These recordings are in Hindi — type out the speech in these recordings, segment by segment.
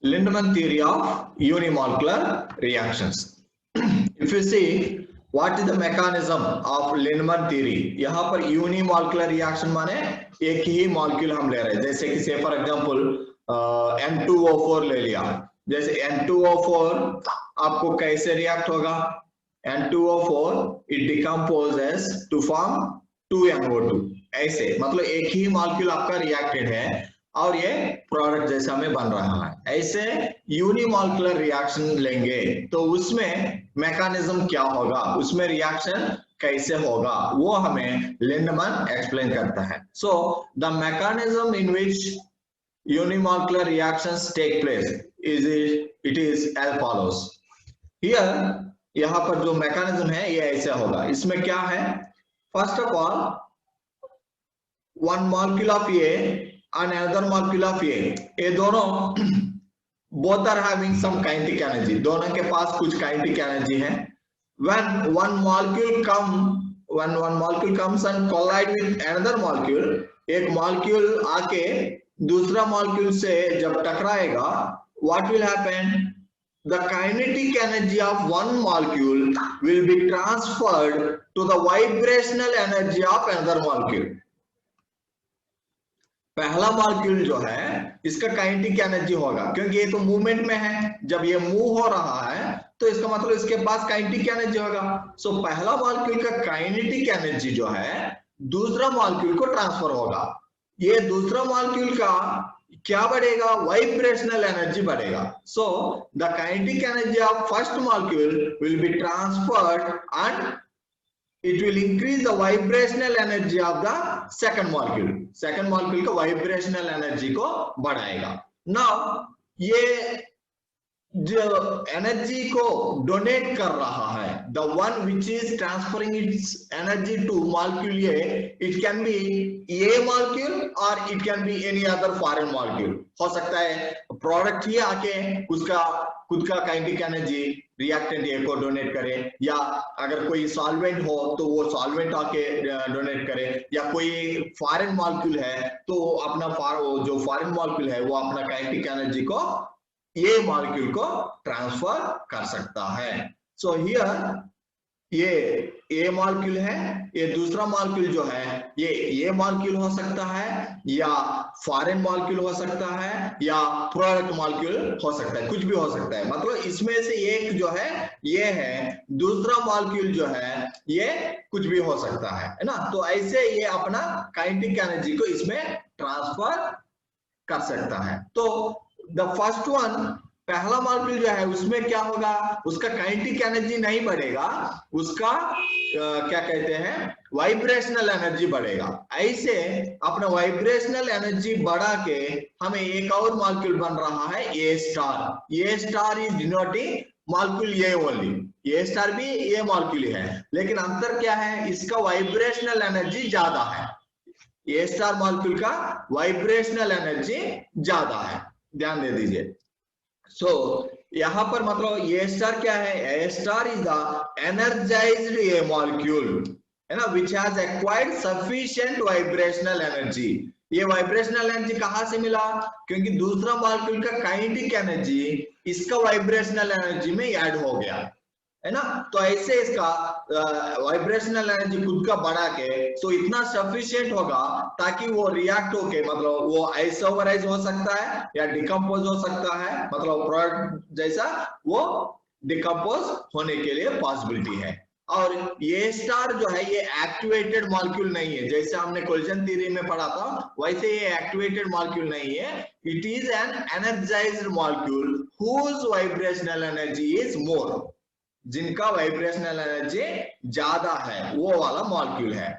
Lindemann theory of unimolecular reactions. If you see what is the mechanism of Lindemann theory, यहाँ पर unimolecular reaction माने एक ही मॉलिक्यूल हम ले रहे हैं, जैसे कि से फॉर एग्जांपल N2O4 ले लिया, जैसे N2O4 आपको कैसे रिएक्ट होगा, N2O4 it decomposes to form 2NO2, ऐसे मतलब एक ही मॉलिक्यूल आपका रिएक्टेड है और ये प्रोडक्ट जैसा में बन रहा है। ऐसे यूनिमॉलिक्यूलर रिएक्शन लेंगे तो उसमें मैकेनिज्म क्या होगा, उसमें रिएक्शन कैसे होगा, वो हमें लिंडमैन एक्सप्लेन करता है। So the mechanism in which unimolecular reactions take place it is as follows. Here यहाँ पर जो मैकेनिज्म है ये ऐसा होगा, इसमें क्या है, first of all one molecule of A and another molecule of A, ये दोनों both are having some kinetic energy, दोनों के पास कुछ kinetic energy है। when one molecule comes and collide with another molecule, एक molecule आके दूसरा molecule से जब टकराएगा, what will happen, the kinetic energy of one molecule will be transferred to the vibrational energy of another molecule. पहला मॉलिक्यूल जो है इसका काइनेटिक एनर्जी होगा, क्योंकि ये तो मूवमेंट में है, जब ये मूव हो रहा है तो इसका मतलब इसके पास काइनेटिक एनर्जी होगा। सो पहला मॉलिक्यूल का काइनेटिक एनर्जी जो है दूसरा मॉलिक्यूल को ट्रांसफर होगा, ये दूसरा मॉलिक्यूल का क्या बढ़ेगा, वाइब्रेशनल एनर्जी बढ़ेगा। So the kinetic energy of first molecule will be transferred and it will increase the vibrational energy of the second molecule, second molecule का vibrational energy को बढ़ाएगा। now ये जो एनर्जी को डोनेट कर रहा है, the one which is transferring its energy to molecule A, it can be A molecule or it can be any other foreign molecule, हो सकता है प्रोडक्ट ही आके उसका खुद का काइनेटिक एनर्जी रिएक्टेंट ए को डोनेट करे, या अगर कोई सॉल्वेंट हो तो वो सॉल्वेंट आके डोनेट करे, या कोई फॉरेन मॉलिक्यूल है तो अपना जो फॉरेन मॉलिक्यूल है वो अपना काइनेटिक एनर्जी को ये मॉलिक्यूल को ट्रांसफर कर सकता है। सो हियर ये ए मॉलिक्यूल है, ये दूसरा मॉलिक्यूल जो है ये मॉलिक्यूल हो सकता है, या फॉरेन मॉलिक्यूल हो सकता है, या प्रोडक्ट मॉलिक्यूल हो सकता है, कुछ भी हो सकता है। मतलब इसमें से एक जो है ये है, दूसरा मॉलिक्यूल जो है ये कुछ भी हो सकता है ना। तो ऐसे ये अपना काइनेटिक एनर्जी को इसमें ट्रांसफर कर सकता है। तो द फर्स्ट वन, पहला मॉलिक्यूल जो है उसमें क्या होगा, उसका काइनेटिक एनर्जी नहीं बढ़ेगा, उसका क्या कहते हैं वाइब्रेशनल एनर्जी बढ़ेगा। ऐसे अपना वाइब्रेशनल एनर्जी बढ़ा के हमें एक और मॉलिक्यूल बन रहा है A star. A star is denoting molecule A only, A star भी ये मॉलिक्यूल है, लेकिन अंतर क्या है, इसका वाइब्रेशनल एनर्जी ज्यादा है, ए स्टार मॉलिक्यूल का वाइब्रेशनल एनर्जी ज्यादा है, ध्यान दे दीजिए। सो यहाँ पर मतलब ए स्टार क्या है, A star is the energized A molecule है ना, which has acquired sufficient vibrational energy. ये वाइब्रेशनल एनर्जी कहाँ से मिला, क्योंकि दूसरा मॉलिक्यूल का काइनेटिक एनर्जी इसका वाइब्रेशनल एनर्जी में ऐड हो गया है ना। तो ऐसे इसका वाइब्रेशनल एनर्जी खुद का बढ़ा के तो इतना सफिशिएंट होगा ताकि वो रिएक्ट होके मतलब वो आइसोमराइज हो सकता है या डिकम्पोज हो सकता है, मतलब प्रोडक्ट जैसा वो डिकम्पोज होने के लिए पॉसिबिलिटी है। और ये स्टार जो है ये एक्टिवेटेड मॉलिक्यूल नहीं है, जैसे हमने कोलिजन थ्योरी में पढ़ा था वैसे ये एक्टिवेटेड मॉलिक्यूल नहीं है, it is an energised molecule whose vibrational energy is more, जिनका वाइब्रेशनल एनर्जी ज्यादा है वो वाला मॉलिक्यूल है।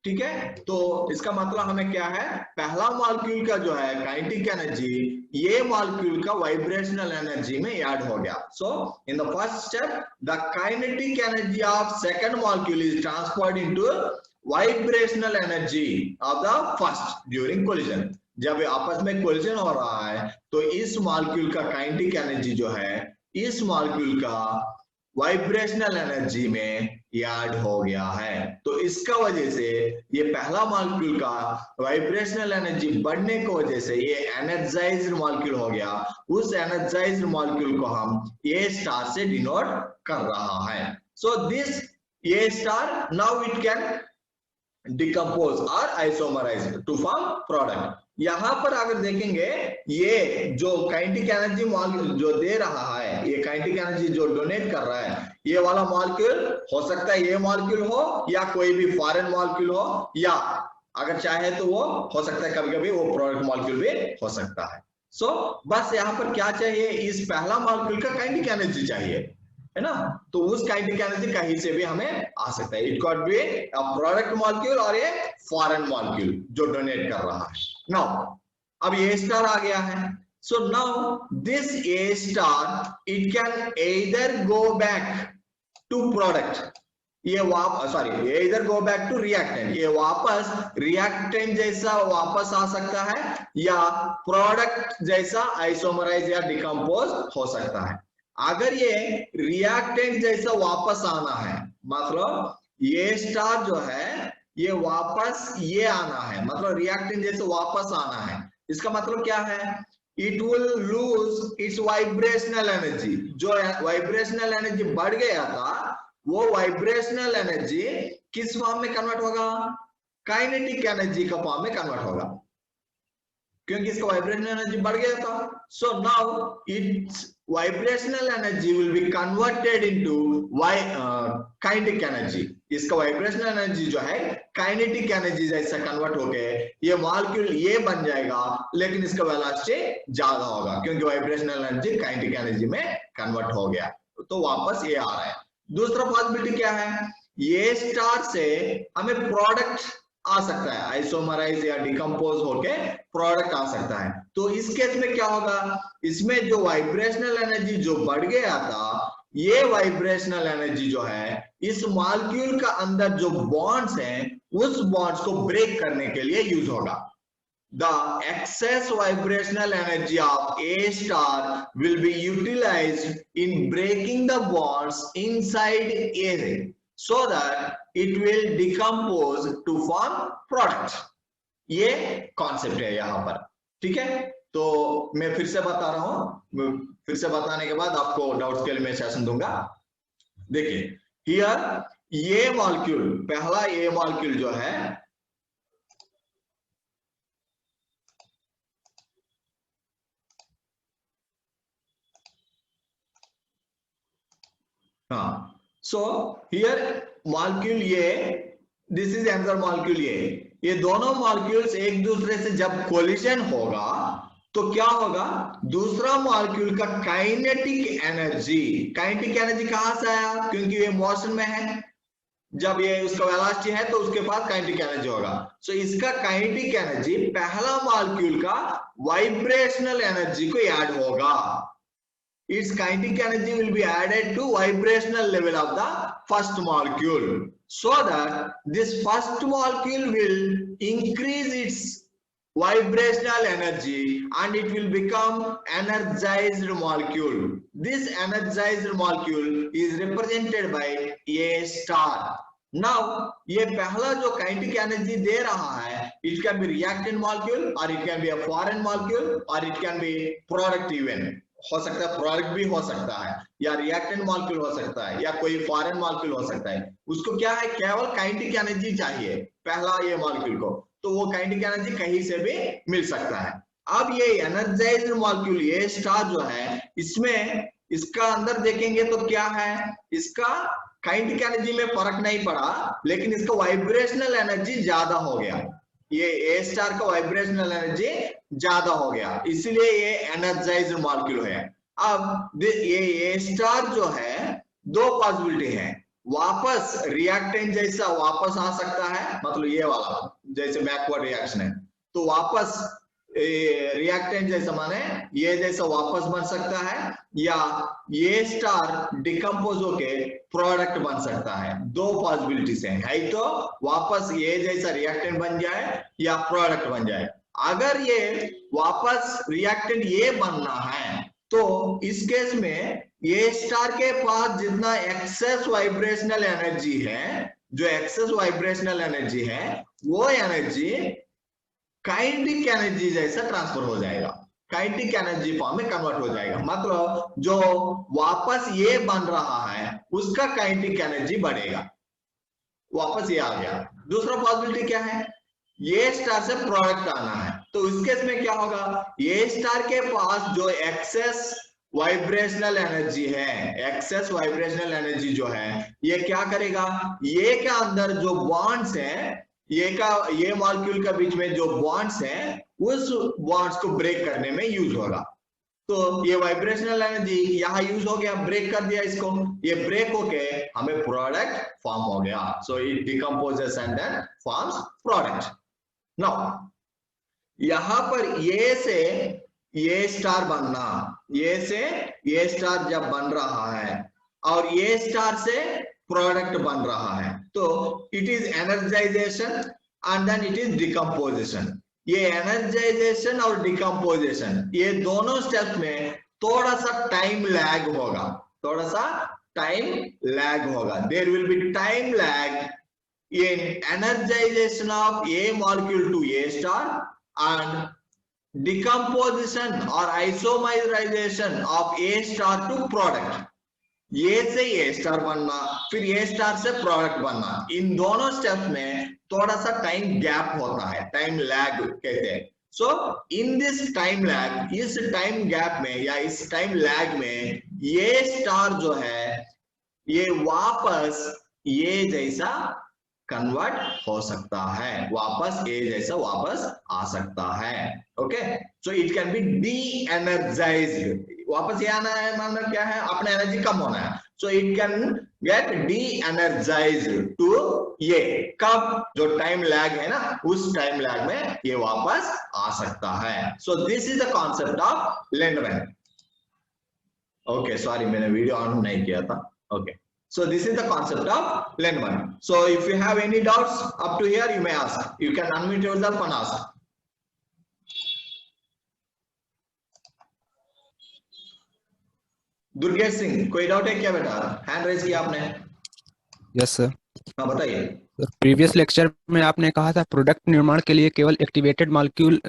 ठीक है, तो इसका मतलब हमें क्या है, पहला मॉलिक्यूल का जो है काइनेटिक एनर्जी ये मॉलिक्यूल का वाइब्रेशनल एनर्जी में ऐड हो गया। So in the first step the kinetic energy of second molecule is transferred into vibrational energy of the first during collision. जब आपस में कोलिजन हो रहा है तो इस मॉलिक्यूल का काइनेटिक एनर्जी जो है इस मॉलिक्यूल का वाइब्रेशनल एनर्जी में ऐड हो गया है। तो इसका वजह से ये पहला मॉलिक्यूल का वाइब्रेशनल एनर्जी बढ़ने की वजह से ये एनर्जाइज्ड मॉलिक्यूल हो गया। उस एनर्जाइज्ड मॉलिक्यूल को हम ए स्टार से डिनोट कर रहा है। So this a star now it can decompose और आइसोमराइज टू फॉर्म प्रोडक्ट। यहां पर अगर देखेंगे ये जो काइनेटिक एनर्जी मॉलिक्यूल जो दे रहा है, ये काइनेटिक एनर्जी जो डोनेट कर रहा है, ये वाला मॉलिक्यूल हो सकता है ये मॉलिक्यूल हो या कोई भी फॉरेन मॉलिक्यूल हो, या अगर चाहे तो वो हो सकता है कभी कभी वो प्रोडक्ट मॉलिक्यूल भी हो सकता है। सो बस यहाँ पर क्या चाहिए, इस पहला मॉलिक्यूल का काइनेटिक एनर्जी चाहिए, है ना। तो उस काइनेटिक एनर्जी कहीं से भी हमें आ सकता है। It could be a product molecule और ए फॉरेन मॉलिक्यूल जो डोनेट कर रहा है। नाउ अब ए स्टार आ गया है। So now this a star it can either go back to product, ये सॉरी इधर गो बैक टू रिएक्टेंट, ये वापस रिएक्टेंट जैसा वापस आ सकता है या प्रोडक्ट जैसा आइसोमराइज या डिकम्पोज हो सकता है। अगर ये रिएक्टेंट जैसा वापस आना है, मतलब ये स्टार जो है ये वापस ये आना है, मतलब रिएक्टेंट जैसे वापस आना है, इसका मतलब क्या है, it will lose its vibrational energy. जो वाइब्रेशनल एनर्जी बढ़ गया था वो वाइब्रेशनल एनर्जी किस फॉर्म में कन्वर्ट होगा, काइनेटिक एनर्जी का फॉर्म में कन्वर्ट होगा, क्योंकि इसका वाइब्रेशनल एनर्जी बढ़ गया था। So now it's vibrational energy will be converted into kinetic energy. इसका वाइब्रेशनल एनर्जी जो है काइनेटिक एनर्जी जैसा कन्वर्ट होके ये मॉलिक्यूल ये बन जाएगा, लेकिन इसका वेलोसिटी ज्यादा होगा क्योंकि वाइब्रेशनल एनर्जी काइनेटिक एनर्जी में कन्वर्ट हो गया, तो वापस ये आ रहा है। दूसरा पॉसिबिलिटी क्या है, ये स्टार से हमें प्रोडक्ट आ सकता है, आइसोमराइज या डिकम्पोज होके प्रोडक्ट आ सकता है। तो इस केस में क्या होगा, इसमें जो वाइब्रेशनल एनर्जी जो बढ़ गया था, ये वाइब्रेशनल एनर्जी जो है इस मॉलिक्यूल का अंदर जो बॉन्ड्स हैं उस बॉन्ड्स को ब्रेक करने के लिए यूज होगा। The excess vibrational energy of A star will be utilized in breaking the bonds inside A so that it will decompose to form product। ये कॉन्सेप्ट है यहाँ पर, ठीक है। तो मैं फिर से बता रहा हूं, फिर से बताने के बाद आपको डाउट्स के लिए मैं सेशन दूंगा। देखिए हियर ये मॉलिक्यूल, पहला ये मॉलिक्यूल जो है so here molecule A, this is another molecule A, ये दोनों मॉलिक्यूल्स एक दूसरे से जब कोलिजन होगा तो क्या होगा, दूसरा मॉलिक्यूल का काइनेटिक एनर्जी कहां से आया, क्योंकि ये मोशन में है, जब ये उसका वेलोसिटी है तो उसके पास काइनेटिक एनर्जी होगा। सो इसका काइनेटिक एनर्जी पहला मॉलिक्यूल का वाइब्रेशनल एनर्जी को ऐड होगा। Its kinetic energy will be added to vibrational level of the first molecule, so that this first molecule will increase its vibrational energy and it will become energized molecule. This energized molecule is represented by A star. Now ये पहला जो kinetic energy दे रहा है, it can be reactant molecule or it can be a foreign molecule or it can be product even, हो सकता है प्रोडक्ट भी हो सकता है या रिएक्टेंट मॉलिक्यूल हो सकता है या कोई फॉरेन मॉलिक्यूल हो सकता है। उसको क्या है, केवल काइनेटिक एनर्जी चाहिए पहला ये मॉलिक्यूल को, तो वो काइनेटिक एनर्जी कहीं से भी मिल सकता है। अब ये एनर्जाइज्ड मॉलिक्यूल ये स्टार जो है, इसमें इसका अंदर देखेंगे तो क्या है, इसका काइनेटिक एनर्जी में फर्क नहीं पड़ा, लेकिन इसका वाइब्रेशनल एनर्जी ज्यादा हो गया। ये ए स्टार का वाइब्रेशनल एनर्जी ज्यादा हो गया, इसीलिए ये एनर्जाइज्ड मॉलिक्यूल है। अब ये ए स्टार जो है दो पॉसिबिलिटी है, वापस रिएक्टेंट जैसा वापस आ सकता है, मतलब ये वाला जैसे बैकवर्ड रिएक्शन है तो वापस रिएक्टेंट जैसा माने ये जैसा वापस बन सकता है, या ये स्टार डिकम्पोज होके प्रोडक्ट बन सकता है। दो पॉसिबिलिटीज हैं, है तो वापस ये जैसा रिएक्टेंट बन जाए या प्रोडक्ट बन जाए। अगर ये वापस रिएक्टेंट ये बनना है तो इस केस में ए स्टार के पास जितना एक्सेस वाइब्रेशनल एनर्जी है, जो एक्सेस वाइब्रेशनल एनर्जी है, वो एनर्जी काइनेटिक एनर्जी जैसा ट्रांसफर हो जाएगा, काइनेटिक एनर्जी फॉर्म में कन्वर्ट हो जाएगा। मतलब जो वापस ये बन रहा है उसका काइनेटिक एनर्जी बढ़ेगा, वापस ये आ गया। दूसरा पॉसिबिलिटी क्या है, ये स्टार से प्रोडक्ट आना है, तो इस केस में क्या होगा, ये स्टार के पास जो एक्सेस वाइब्रेशनल एनर्जी है, एक्सेस वाइब्रेशनल एनर्जी जो है, ये क्या करेगा, ये के अंदर जो बॉन्ड्स है, ये मॉलिक्यूल के बीच में जो बॉन्ड्स हैं, उस बॉन्ड्स को ब्रेक करने में यूज होगा। तो ये वाइब्रेशनल एनर्जी यहाँ यूज हो गया, ब्रेक कर दिया इसको, ये ब्रेक होके हमें प्रोडक्ट फॉर्म हो गया। So it decomposes and then forms product. Now यहां पर ये से ये स्टार बनना, ये से ये स्टार जब बन रहा है और ये स्टार से प्रोडक्ट बन रहा है, तो it is energization and then it is decomposition. ये एनर्जाइजेशन और डिकम्पोजिशन, ये दोनों स्टेप्स में थोड़ा सा टाइम लैग होगा, थोड़ा सा टाइम लैग होगा। There will be time lag in energization of a molecule to A star and decomposition or isomerization of A star to product। ये से A star बनना, फिर A star से प्रोडक्ट बनना, इन दोनों स्टेप्स में थोड़ा सा टाइम गैप होता है, टाइम लैग कहते हैं। सो इन दिस टाइम लैग, इस टाइम गैप में या इस टाइम लैग में ये स्टार जो है ये वापस ये जैसा कन्वर्ट हो सकता है, वापस ए जैसा वापस आ सकता है। Okay, so it can be D energised, वापस ये आना है, मतलब क्या है, अपना एनर्जी कम होना है। So it can get de energised to ये, कब, जो टाइम लैग है ना, उस टाइम लैग में ये वापस आ सकता है। So this is the concept of Lindemann. Okay, sorry मैंने वीडियो ऑन नहीं किया था। Okay, so this is the concept of Lehman. So if you have any doubts up to here, you may ask. You can unmute yourself and ask. Durgesh Singh, कोई डाउट है क्या बेटा? हैंड रेज किया आपने? Yes sir. हाँ बताइए। प्रीवियस लेक्चर में आपने कहा था प्रोडक्ट निर्माण के लिए केवल एक्टिवेटेड मॉलिक्यूल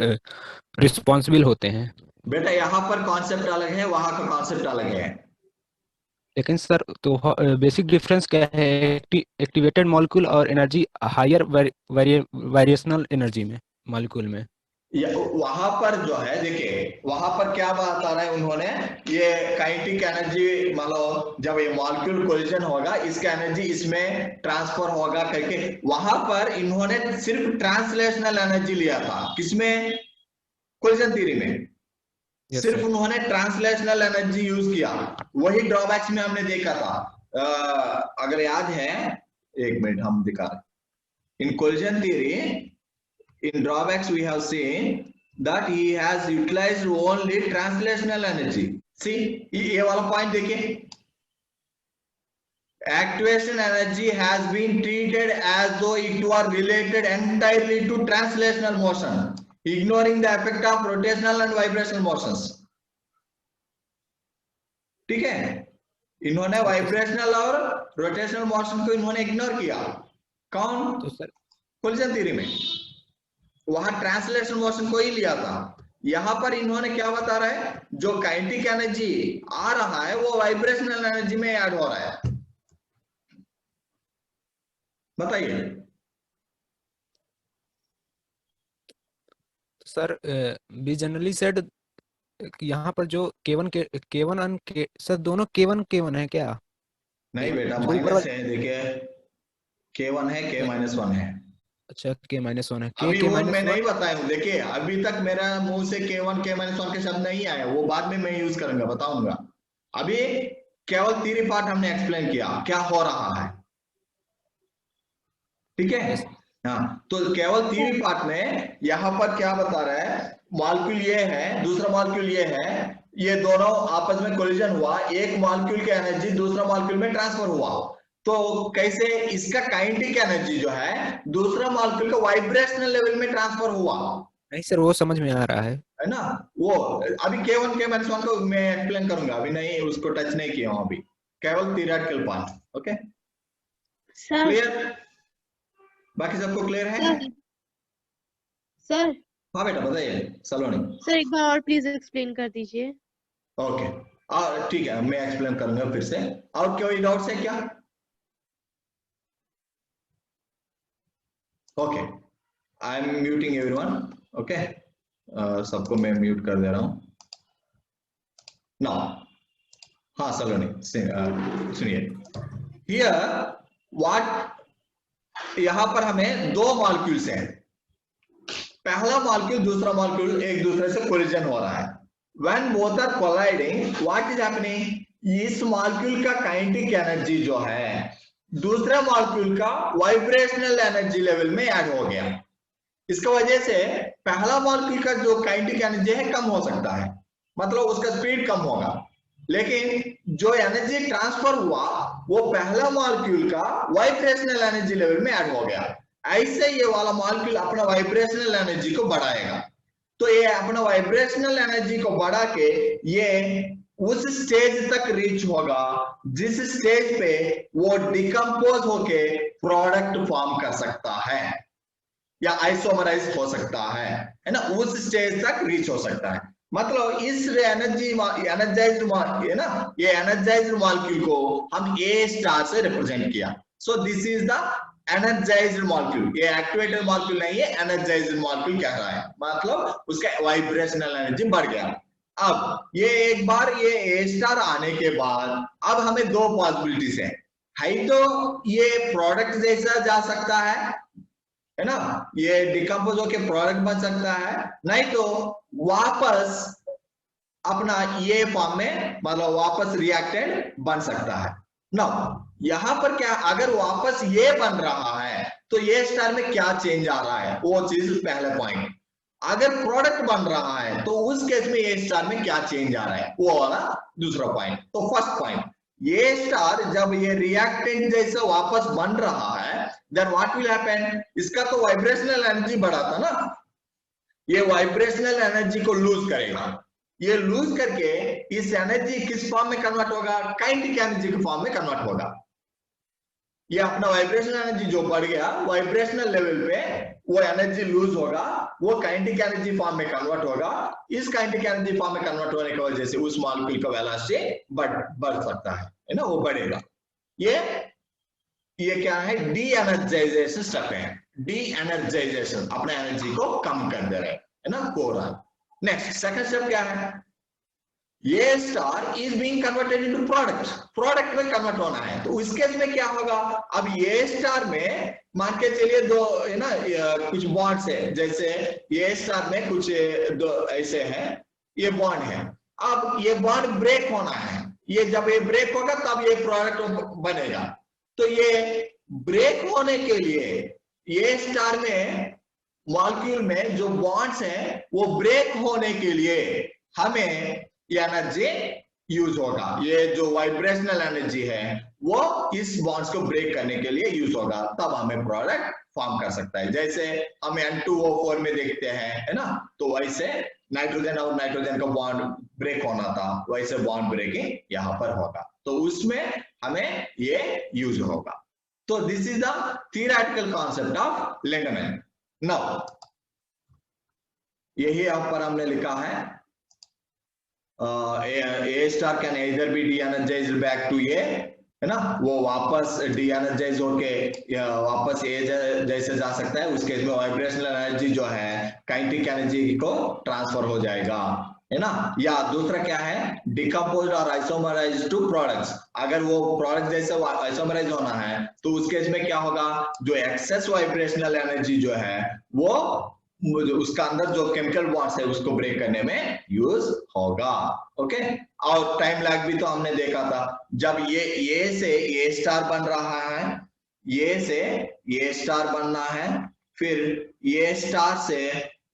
रिस्पॉन्सिबल होते हैं। बेटा यहाँ पर कॉन्सेप्ट अलग है, वहां का कॉन्सेप्ट अलग है। लेकिन सर तो बेसिक डिफरेंस क्या है एक्टिवेटेड मॉलिक्यूल और एनर्जी हायर वेरिएशनल एनर्जी में मॉलिक्यूल में? वहां पर जो है, देखिए वहां पर क्या बात आ रहा है, उन्होंने ये काइनेटिक एनर्जी, मान लो जब ये मॉलिक्यूल कोलिजन होगा इसका एनर्जी इसमें ट्रांसफर होगा करके, वहां पर इन्होंने सिर्फ ट्रांसलेशनल एनर्जी लिया था, किसमें, कोलिजन थ्योरी में। सिर्फ उन्होंने ट्रांसलेशनल एनर्जी यूज किया, वही ड्रॉबैक्स में हमने देखा था। अगर याद है, एक मिनट हम दिखा रहे, in collision theory in drawbacks we have seen that he has utilized only translational energy। see ये वाला पॉइंट देखिए, activation energy has been treated as though it were related entirely to translational motion, ignoring the effect of rotational and vibrational motions। ठीक है, इन्होंने वाइब्रेशनल और रोटेशनल मोशन को इन्होंने इग्नोर किया। कौन? तो सर कोलिजन थ्योरी में वहां ट्रांसलेशन मोशन को ही लिया था। यहां पर इन्होंने क्या बता रहा है, जो काइनेटिक एनर्जी आ रहा है वो वाइब्रेशनल एनर्जी में ऐड हो रहा है। बताइए सर। बी जनरली सेड यहाँ पर जो K1 सर दोनों K1 है क्या? नहीं बेटा, माइनस है, देखिए K1 है, K-1 है। अच्छा, K-1 है। अभी वो मैं नहीं बताया हूँ, देखिए अभी तक मेरा मुंह से K1 K-1 के शब्द नहीं आए, वो बाद में मैं यूज करूंगा, बताऊंगा। अभी केवल थ्योरी पार्ट हमने एक्सप्लेन किया क्या हो रहा है, ठीक है। हाँ, तो केवल थ्योरी पार्ट में यहाँ पर क्या बता रहा है, मॉलिक्यूल ये है, दूसरा मॉलिक्यूल ये है, ये दोनों आपस में कोलिजन हुआ, एक मॉलिक्यूल की एनर्जी दूसरा मॉलिक्यूल में ट्रांसफर हुआ, तो कैसे इसका काइनेटिक एनर्जी जो है दूसरा मॉलिक्यूल का वाइब्रेशनल लेवल में ट्रांसफर हुआ, नहीं सर, वो समझ में आ रहा है ना। वो अभी K1 K -1 को मैं एक्सप्लेन करूंगा, अभी नहीं उसको टच नहीं किया हूं, अभी केवल theoretical part. Okay sir clear, बाकी सबको क्लियर है? सर हाँ बेटा बताइए सलोनी। सर एक बार और प्लीज एक्सप्लेन कर दीजिए। ओके और ठीक है, मैं एक्सप्लेन करूंगा फिर से। और कोई डाउट्स है क्या? Okay I am muting everyone. Okay सबको मैं म्यूट कर दे रहा हूं नाउ। हाँ सलोनी सुनिए, हियर व्हाट, यहां पर हमें दो मॉलिक्यूल्स हैं, पहला मॉलिक्यूल दूसरा मॉलिक्यूल एक दूसरे से कोलिजन हो रहा है। When both are colliding, what is happening? इस मॉलिक्यूल का काइनेटिक एनर्जी जो है दूसरे मॉलिक्यूल का वाइब्रेशनल एनर्जी लेवल में ऐड हो गया। इसका वजह से पहला मॉलिक्यूल का जो काइनेटिक एनर्जी है कम हो सकता है, मतलब उसका स्पीड कम होगा, लेकिन जो एनर्जी ट्रांसफर हुआ वो पहला मॉलिक्यूल का वाइब्रेशनल एनर्जी लेवल में ऐड हो गया। ऐसे ये वाला मॉलिक्यूल अपना वाइब्रेशनल एनर्जी को बढ़ाएगा, तो ये अपना वाइब्रेशनल एनर्जी को बढ़ा के ये उस स्टेज तक रीच होगा जिस स्टेज पे वो डिकम्पोज होके प्रोडक्ट फॉर्म कर सकता है या आइसोमराइज हो सकता है ना, उस स्टेज तक रीच हो सकता है। मतलब इस एनर्जाइज्ड है ना, ये एनर्जाइज्ड मॉलिक्यूल को हम ए स्टार से रिप्रेजेंट किया। सो this is the energised molecule, ये एक्टिवेटेड मॉलिक्यूल नहीं है, एनर्जाइज्ड मॉलिक्यूल कह रहा है, मतलब उसका वाइब्रेशनल एनर्जी बढ़ गया। अब ये एक बार ये ए स्टार आने के बाद अब हमें दो पॉसिबिलिटीज है तो ये प्रोडक्ट जैसा जा सकता है ना, ये डिकम्पोज होके प्रोडक्ट बन सकता है, नहीं तो वापस अपना ये फॉर्म में मतलब वापस रिएक्टेंट बन सकता है ना। यहां पर क्या, अगर वापस ये बन रहा है तो ये स्टार में क्या चेंज आ रहा है, वो चीज पहले पॉइंट। अगर प्रोडक्ट बन रहा है तो उस केस में ये स्टार में क्या चेंज आ रहा है, वो वाला दूसरा पॉइंट। तो फर्स्ट पॉइंट, ये स्टार जब ये रिएक्टेंट जैसा वापस बन रहा है देन व्हाट विल हैपन, इसका तो वाइब्रेशनल एनर्जी बढ़ा था ना, ये वाइब्रेशनल एनर्जी को लूज करेगा, ये लूज करके इस एनर्जी किस फॉर्म में कन्वर्ट होगा, काइनेटिक एनर्जी के फॉर्म में कन्वर्ट होगा। ये अपना वाइब्रेशनल एनर्जी जो बढ़ गया वाइब्रेशनल लेवल पे वो एनर्जी लूज होगा, वो काइनेटिक एनर्जी फॉर्म में कन्वर्ट होगा। इस काइनेटिक एनर्जी फॉर्म में कन्वर्ट होने की वजह से उस मॉलिक्यूल का वेलोसिटी बढ़ सकता है ना, वो बढ़ेगा। ये क्या है, डी एनर्जाइजेशन स्टेप है, डी एनर्जाइजेशन, अपने एनर्जी को कम कर दे रहे है ना, कोरल। नेक्स्ट सेकंड स्टेप क्या है, ये star is being converted into product में कन्वर्ट होना है। तो इस केस में क्या होगा, अब ये स्टार में मान के चलिए दो है ना कुछ बॉन्ड्स है, जैसे ये स्टार में कुछ दो ऐसे हैं, ये बॉन्ड है, अब ये बॉन्ड ब्रेक होना है, ये जब ये ब्रेक होगा तब ये प्रोडक्ट बनेगा। तो ये ब्रेक होने के लिए ये स्टार में मॉलिक्यूल में जो बॉन्ड्स हैं वो ब्रेक होने के लिए हमें ये एनर्जी यूज होगा, ये जो वाइब्रेशनल एनर्जी है वो इस बॉन्ड्स को ब्रेक करने के लिए यूज होगा, तब हमें प्रोडक्ट फॉर्म कर सकता है। जैसे हम N2O4 में देखते हैं है ना, तो वैसे नाइट्रोजन और नाइट्रोजन का बॉन्ड ब्रेक होना था, वैसे बॉन्ड ब्रेकिंग यहाँ पर होगा, तो उसमें हमें ये यूज होगा। तो this is the theoretical concept of Lindeman. Now यही यहाँ पर हमने लिखा है, A star can either be de-energized back to A, है ना, वो वापस de-energize होके वापस A जैसे जा सकता है, उस केस में वाइब्रेशनल एनर्जी जो है काइनेटिक एनर्जी को ट्रांसफर हो जाएगा, है ना। या दूसरा क्या है, डिकम्पोज्ड और आइसोमराइज्ड टू प्रोडक्ट्स, अगर वो प्रोडक्ट जैसे आइसोमराइज होना है तो उस केस में क्या होगा, जो एक्सेस वाइब्रेशनल एनर्जी जो है वो उसका अंदर जो केमिकल बॉन्ड्स है उसको ब्रेक करने में यूज होगा। ओके, और टाइम लैग भी तो हमने देखा था, जब ये से ये स्टार बन रहा है, ये से ये स्टार बनना है, फिर ये स्टार से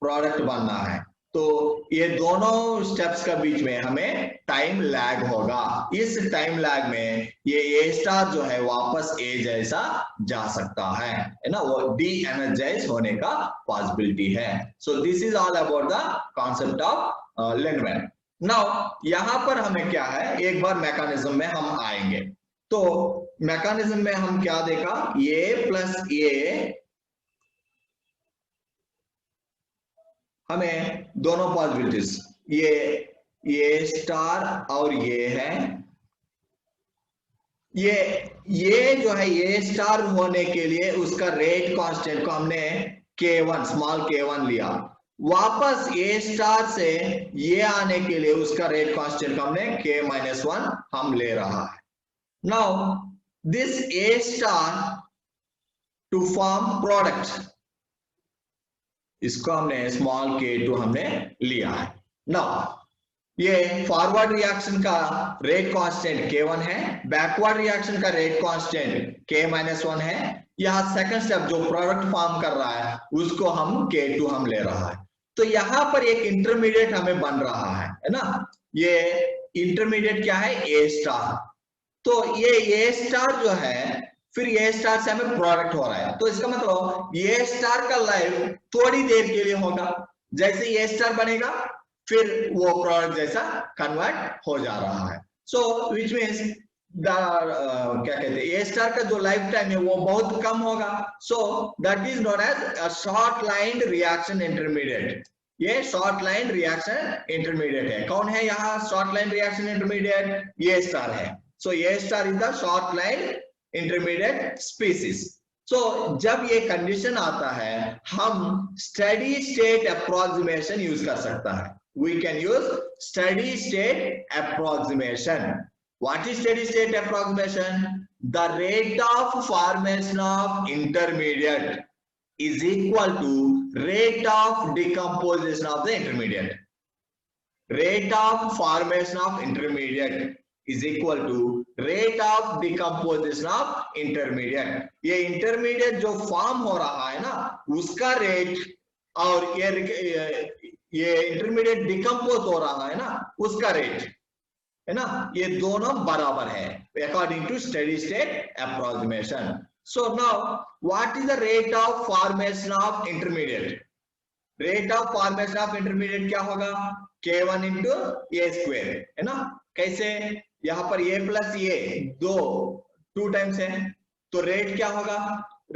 प्रोडक्ट बनना है, तो तो ये दोनों स्टेप्स का बीच में हमें टाइम लैग होगा। इस टाइम लैग में ये ए स्टार जो है वापस ए जैसा जा सकता है ना, वो डी एनर्जाइज होने का पॉसिबिलिटी है। So this is all about the concept of Lindemann. Now यहां पर हमें क्या है, एक बार मैकेनिज्म में हम आएंगे तो मैकेनिज्म में हम क्या देखा, ए प्लस ए, हमें दोनों पॉसिबिलिटीज ये स्टार और ये है, ये जो है ये स्टार होने के लिए उसका रेट कांस्टेंट को हमने k1 स्मॉल k1 लिया, वापस ए स्टार से ये आने के लिए उसका रेट कांस्टेंट को हमने k-1 हम ले रहा है। Now this a star to form product, इसको हमने स्मॉल k2 हमने लिया है। नाउ ये फॉरवर्ड रिएक्शन का रेट कांस्टेंट k1 है, बैकवर्ड रिएक्शन का रेट कांस्टेंट k-1 है। यहाँ सेकंड स्टेप जो प्रोडक्ट फॉर्म कर रहा है उसको हम k2 हम ले रहा है। तो यहाँ पर एक इंटरमीडिएट हमें बन रहा है ना, ये इंटरमीडिएट क्या है, ए स्टार। तो ये ए स्टार जो है फिर ए स्टार से हमें प्रोडक्ट हो रहा है, तो इसका मतलब ए स्टार का लाइफ थोड़ी देर के लिए होगा, जैसे ए स्टार बनेगा फिर वो प्रोडक्ट जैसा कन्वर्ट हो जा रहा है। सो विच मीन्स क्या कहते हैं, ए स्टार का जो लाइफ टाइम है वो बहुत कम होगा। So that is known as short line reaction intermediate. ये शॉर्ट लाइन रिएक्शन इंटरमीडिएट है। कौन है यहाँ शॉर्ट लाइन रिएक्शन इंटरमीडिएट, ये स्टार है। सो ये star is the short line intermediate species. सो जब ये कंडीशन आता है हम स्टेडी स्टेट अप्रोक्सीमेशन यूज कर सकता है। We can use steady state approximation. What is steady state approximation? The rate of formation of intermediate is equal to rate of decomposition of the intermediate. Rate of formation of intermediate is equal to rate of decomposition of intermediate. ये intermediate जो form हो रहा है ना उसका rate और ये इंटरमीडिएट डिकम्पोज हो रहा है ना उसका रेट है ना, ये दोनों बराबर है according to steady state approximation. So now what is the rate of formation of intermediate? Rate of formation of intermediate क्या होगा, k1 इंटू ए स्क्वायर है ना। कैसे, यहाँ पर a plus a two times है, तो रेट क्या होगा,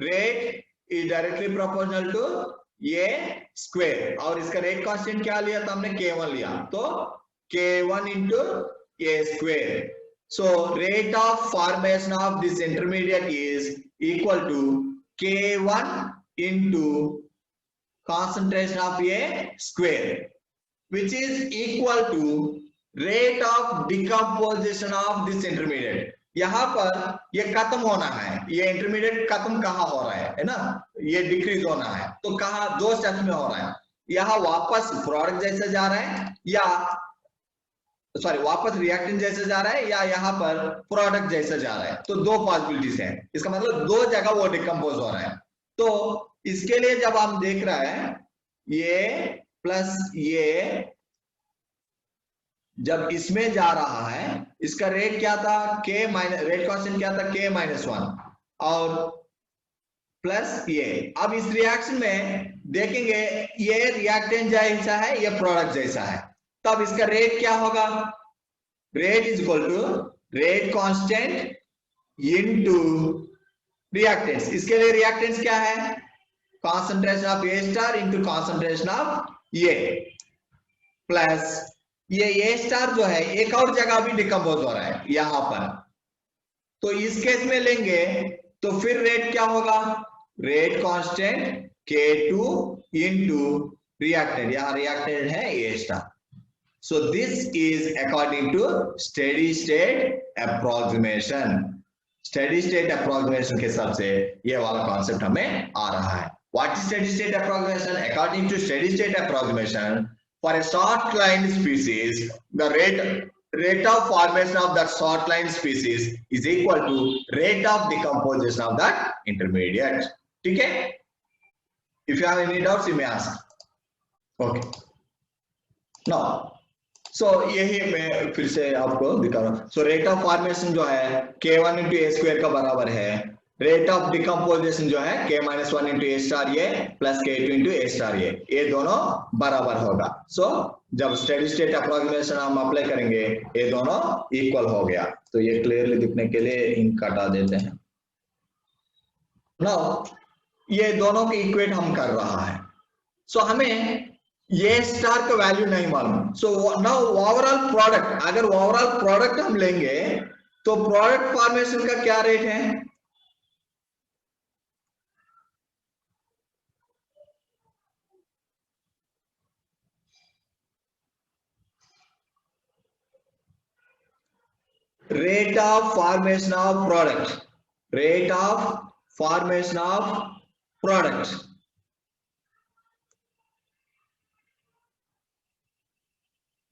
rate is directly proportional to ये स्क्वायर, और इसका रेट कांस्टेंट क्या लिया था हमने, k1 लिया, तो k1 into a square. So rate of formation of this intermediate is equal to k1 into concentration of a square, which is equal to rate of decomposition of this intermediate. यहाँ पर ये खत्म होना है, ये इंटरमीडिएट खत्म कहाँ हो रहा है ना, ये डिक्रीज होना है, तो कहाँ, दो स्टेप्स में हो रहा है। यहाँ वापस प्रोडक्ट जैसे जा रहा है या सॉरी वापस रिएक्टेंट जैसे जा रहा है या यहाँ पर प्रोडक्ट जैसे जा रहा है, तो दो पॉसिबिलिटीज है। इसका मतलब दो जगह वो डिकम्पोज हो रहा है। तो इसके लिए जब हम देख रहे हैं ये प्लस ये जब इसमें जा रहा है इसका रेट क्या था, k माइनस, रेट कांस्टेंट क्या था, k-1 और प्लस ये। अब इस रिएक्शन में देखेंगे ये रिएक्टेंट जैसा है, ये प्रोडक्ट जैसा है, तब इसका रेट क्या होगा, rate is equal to rate constant into reactants. इसके लिए रिएक्टेंट्स क्या है, concentration of A star into concentration of ये प्लस ये ए स्टार जो है एक और जगह भी डिकम्पोज हो रहा है यहां पर, तो इस केस में लेंगे तो फिर रेट क्या होगा, rate constant k2 into reactant, यहां रिएक्टेंट है A star. So this is according to steady state approximation. Steady state approximation के हिसाब से ये वाला कॉन्सेप्ट हमें आ रहा है। What is steady state approximation? According to steady state approximation, for a short line species, the rate of formation of that short line species is equal to rate of decomposition of that intermediate. ठीक है? If you have any doubts, you may ask. Okay. Now so यही मैं फिर से आपको दिखा रहा हूँ। सो रेट ऑफ फॉर्मेशन जो है K1 इंटू ए स्क्वायर का बराबर है रेट ऑफ डिकम्पोजिशन जो है K-1 इंटू ए स्टार ये प्लस K2 इंटू ए स्टार ये दोनों बराबर होगा। सो जब स्टेडी स्टेट अप्रोक्सीमेशन हम अप्लाई करेंगे ये दोनों इक्वल हो गया। तो ये क्लियरली दिखने के लिए इंक हटा देते हैं। नाउ ये दोनों के इक्वेट हम कर रहा है। सो हमें ये स्टार का वैल्यू नहीं मालूम। सो नाउ ओवरऑल प्रोडक्ट, अगर ओवरऑल प्रोडक्ट हम लेंगे तो प्रोडक्ट फॉर्मेशन का क्या रेट है? Rate of formation of product, rate of formation of product,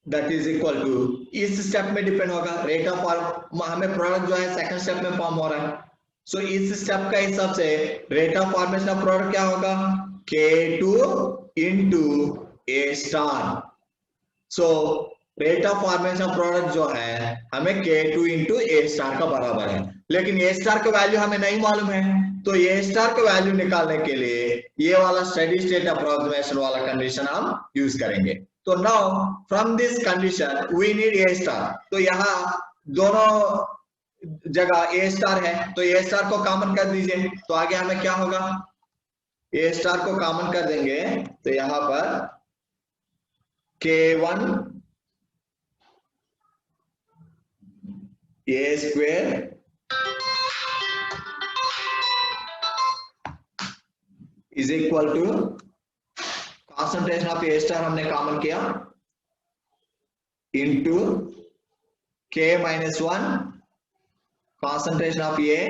that is equal to इस स्टेप में डिपेंड होगा। रेट ऑफ फॉर्म हमें प्रोडक्ट जो है सेकंड स्टेप में फॉर्म हो रहा है। सो इस स्टेप का हिसाब से rate of formation of product क्या होगा? K2 into A star. So rate of formation of product जो है हमें K2 इंटू ए स्टार का बराबर है, लेकिन ए स्टार का वैल्यू हमें नहीं मालूम है। तो ए स्टार का वैल्यू निकालने के लिए ये वाला स्टेडी स्टेट अप्रोक्सीमेशन वाला कंडीशन हम यूज करेंगे। तो now from this condition we need a star. तो यहाँ दोनों जगह ए स्टार है, तो ए स्टार को कॉमन कर दीजिए। तो आगे हमें क्या होगा? ए स्टार को कॉमन कर देंगे तो यहाँ पर K1 a square is equal to concentration of A star हमने कॉमन किया into K-1 concentration of a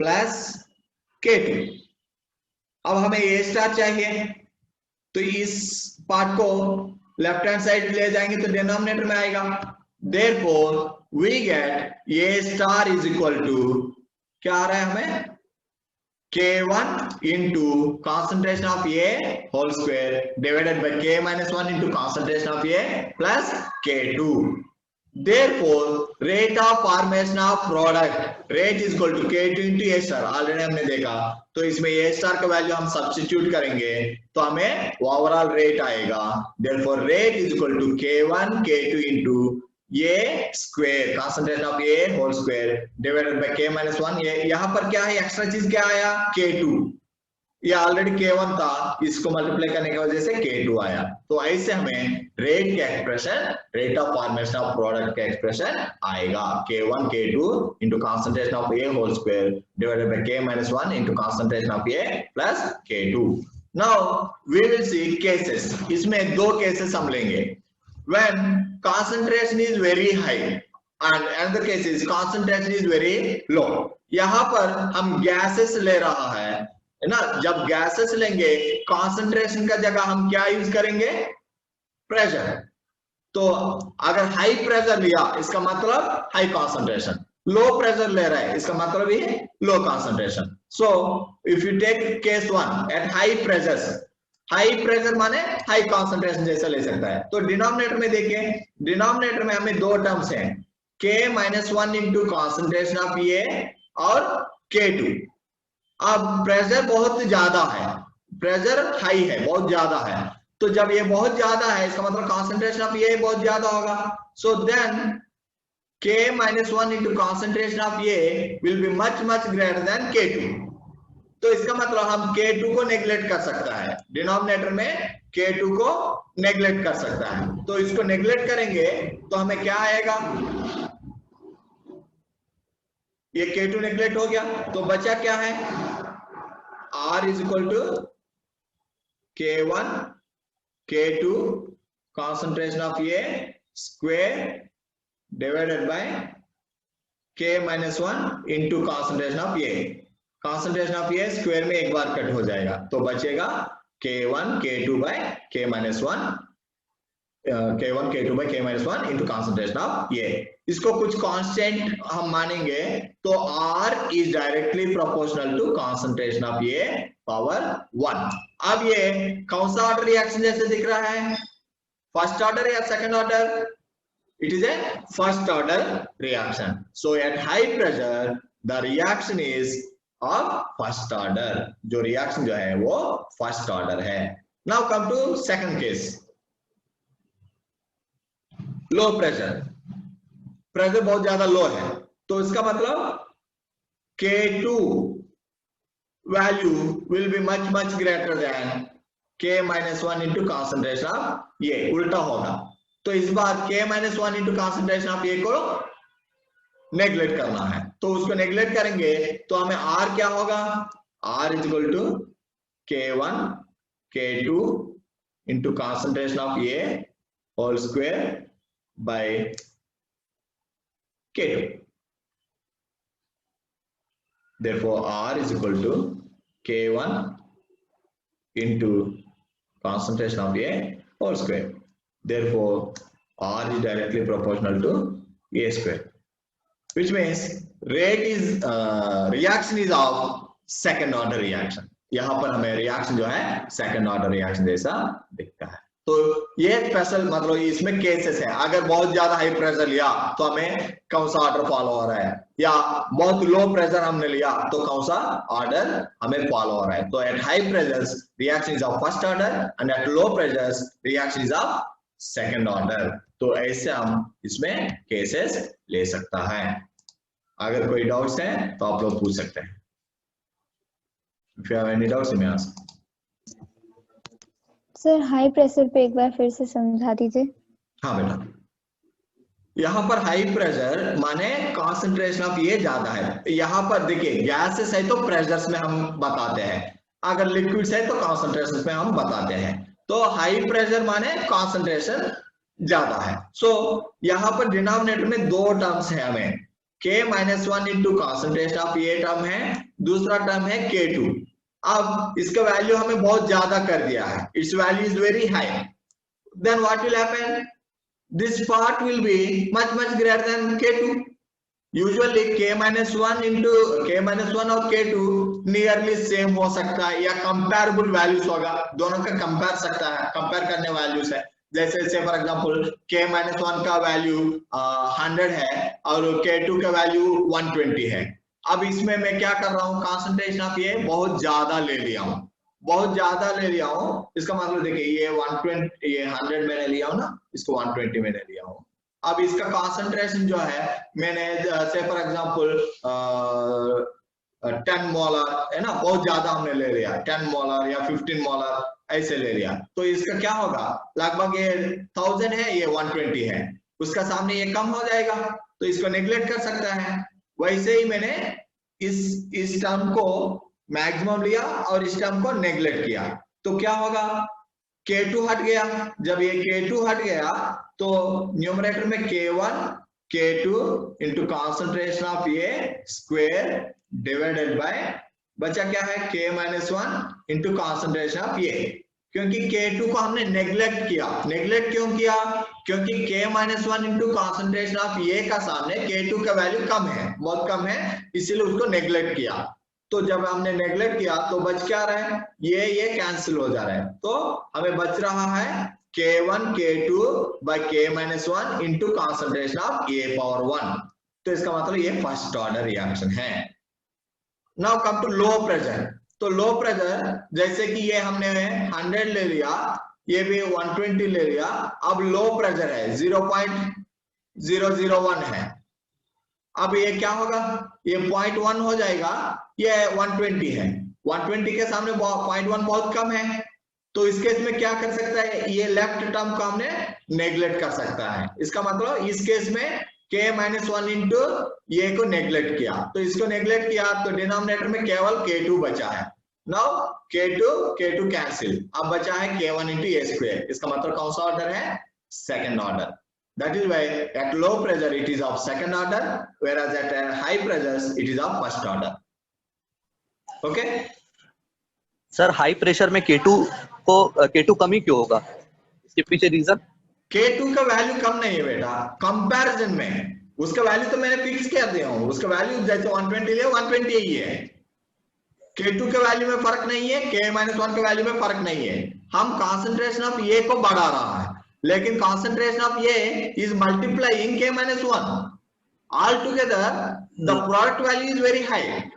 plus K2। अब हमें ए स्टार चाहिए तो इस पार्ट को लेफ्ट हैंड साइड ले जाएंगे तो डिनोमिनेटर में आएगा। Therefore we get A star is equal to क्या आ रहा है हमें? K1 into concentration of A whole square divided by K-1 into concentration of A plus K2. Therefore rate of formation of product rate is equal to K2 into A star। Already हमने देखा, तो इसमें A star का वैल्यू हम सब्स्टिट्यूट करेंगे तो हमें ओवरऑल रेट आएगा। Therefore rate is equal to K1 K2 into ये square concentration of a whole square divided by K-1। ये यहाँ पर क्या है? एक्स्ट्रा चीज क्या आया? K2। ये ऑलरेडी K1 था, इसको मल्टीप्लाई करने की वजह से K2 आया। तो ऐसे हमें रेट का expression, rate of formation of product का एक्सप्रेशन आएगा K1 K2 into concentration of a whole square divided by K-1 into concentration of a plus K2। Now we will see cases. इसमें दो केसेस हम लेंगे। When concentration is very high and another case is concentration is very low। यहाँ पर हम गैसेस ले रहा है ना। जब गैसेस लेंगे concentration का जगह हम क्या यूज करेंगे? प्रेशर। तो अगर हाई प्रेशर लिया इसका मतलब हाई concentration, लो प्रेशर ले रहा है इसका मतलब ही लो concentration। So if you take case 1 at high pressures, high pressure माने हाई कॉन्सेंट्रेशन जैसा ले सकता है। तो डिनोमिनेटर में देखिए, डिनोमिनेटर में हमें दो टर्म्स हैं K-1 इंटू कॉन्सेंट्रेशन ऑफ ए और K2। अब प्रेशर बहुत ज्यादा है, प्रेशर हाई है, बहुत ज्यादा है। तो जब ये बहुत ज्यादा है इसका मतलब कॉन्सेंट्रेशन ऑफ ए बहुत ज्यादा होगा। So then K-1 into concentration of a will be much greater than K2। तो इसका मतलब हम K2 को नेग्लेक्ट कर सकता है, डिनोमिनेटर में K2 को नेग्लेक्ट कर सकता है। तो इसको नेग्लेक्ट करेंगे तो हमें क्या आएगा? ये K2 नेग्लेक्ट हो गया तो बचा क्या है? R is equal to K1 K2 concentration of a square divided by K-1 into concentration of a. Concentration of a square में एक बार कट हो जाएगा तो बचेगा K1 K2 by K-1 K1 K2 by K-1 into concentration of A. इसको कुछ कांस्टेंट हम मानेंगे तो R is directly proportional to concentration of A power 1। अब ये कौन सा ऑर्डर रिएक्शन जैसे दिख रहा है? फर्स्ट ऑर्डर या second order? It is a first order reaction. So at high pressure the reaction is of first order. जो reaction जो है वो first order है. Now come to second case. Low pressure. Pressure बहुत ज्यादा low है, तो इसका मतलब K2 value will be much greater than K minus 1 into concentration of ये उल्टा होगा. तो इस बार K-1 इंटू कॉन्सेंट्रेशन ऑफ ए को नेग्लेक्ट करना है, तो उसको नेग्लेक्ट करेंगे तो हमें R क्या होगा? R is equal to K1 K2 into concentration of a whole square by K2. Therefore R is equal to K1 into concentration of A whole square. Therefore R is directly proportional to A square, which means rate is reaction is of second order reaction. यहाँ पर हमें reaction जो है second order reaction जैसा दिखता है. तो ये स्पेशल मतलब इसमें केसेस है. अगर बहुत ज्यादा हाई प्रेशर लिया तो हमें कौन सा ऑर्डर फॉलो हो रहा है, या बहुत लो प्रेशर हमने लिया तो कौन सा ऑर्डर हमें फॉलो हो रहा है. तो at high pressures reaction is of first order and at low pressures reaction is of second order. तो ऐसे हम इसमें केसेस ले सकता है. अगर कोई डाउट्स है तो आप लोग पूछ सकते हैं. If you have any doubts, you may ask. Sir high pressure पे एक बार फिर से समझा दीजिए. हाँ बेटा, यहाँ पर हाई प्रेशर माने कॉन्सेंट्रेशन ऑफ ये ज्यादा है. यहाँ पर देखिए गैसेस है तो प्रेशर्स में हम बताते हैं, अगर लिक्विड्स है तो कॉन्सेंट्रेशन में हम बताते हैं. तो हाई प्रेशर माने कॉन्सेंट्रेशन ज्यादा है. सो यहाँ पर डिनोमिनेटर में दो टर्म्स है हमें, K-1 इंटू कॉन्सेंट्रेशन ऑफ ये टर्म है, दूसरा टर्म है K2. अब इसका वैल्यू हमें बहुत ज्यादा कर दिया है, its value is very high. Then what will happen, this part will be much greater than K2. Usually K-1 into K-1 और K2 नियरली सेम हो सकता है या कंपेरेबल वैल्यूज होगा, दोनों का कंपेयर सकता है, कंपेयर करने वैल्यूज है. जैसे फॉर एग्जांपल K-1 का वैल्यू 100 है और K2 का वैल्यू 120 है. अब इसमें मैं क्या कर रहा हूँ, कॉन्सेंट्रेशन ऑफ ये बहुत ज्यादा ले लिया हूँ, बहुत ज्यादा ले लिया हूँ. इसका मतलब देखिए ये 120 ये 100 मैंने लिया हूँ ना, इसको 120 मैंने लिया हूँ. अब इसका कॉन्सेंट्रेशन जो है मैंने से फॉर एग्जांपल 10 मोलर है ना, बहुत ज्यादा हमने ले लिया, 10 मोलर या 15 मोलर ऐसे ले लिया. तो इसका क्या होगा, लगभग ये 1000 है, ये 120 है, उसका सामने ये कम हो जाएगा, तो इसको नेग्लेक्ट कर सकता है. वैसे ही मैंने इस टर्म को मैक्सिमम लिया और इस टर्म को नेग्लेक्ट किया, तो क्या होगा, K2 हट गया. जब ये K2 हट गया तो न्यूमरेटर में K1 K2 into concentration of ये स्क्वायर डिवाइडेड बाय बचा क्या है K-1 इंटू कॉन्सेंट्रेशन ऑफ ये. क्योंकि K2 को हमने नेग्लेक्ट किया. नेग्लेक्ट क्यों किया, क्योंकि K-1 इंटू कॉन्सेंट्रेशन ऑफ ये का सामने K2 का वैल्यू कम है, बहुत कम है, इसीलिए उसको नेग्लेक्ट किया. तो जब हमने नेग्लेक्ट किया तो बच क्या रहा है, ये कैंसिल हो जा रहा है. तो हमें बच रहा है K1 K2 by K-1 into concentration of A power 1. तो इसका मतलब ये फर्स्ट ऑर्डर रिएक्शन है. Now come to low pressure. तो लो प्रेशर जैसे कि ये हमने 100 ले लिया, ये भी 120 ले लिया. अब लो प्रेशर है 0.001 है. अब ये क्या होगा, ये 0.1 हो जाएगा, ये 120 है, 120 के सामने 0.1 बहुत कम है. तो इस केस में क्या कर सकता है, ये लेफ्ट टर्म को हमने नेग्लेक्ट कर सकता है. इसका मतलब इस केस में K-1 इंटू ये को नेग्लेक्ट किया, तो इसको नेग्लेक्ट किया तो डिनोमिनेटर में केवल K2 बचा है. नाउ K2 कैंसिल, अब बचा है K1 इंटू ए स्क्वायर. इसका मतलब कौन सा ऑर्डर है, second order. That is why at low pressure it is of second order, whereas at high pressures it is of first order. Okay? Sir high pressure में K2 कम ही क्यों होगा, इसके पीछे रीजन? K2 का वैल्यू कम नहीं है बेटा, कंपैरिजन में उसका वैल्यू तो मैंने फिक्स कर दिया हूँ. उसका वैल्यू जैसे 120 लिया 120 ही है. K2 के वैल्यू में फर्क नहीं है, K-1 के वैल्यू में फर्क नहीं है. हम कॉन्सेंट्रेशन ऑफ ये को बढ़ा रहा है, लेकिन concentration of A is multiplying K minus 1. Altogether, the product value is very high.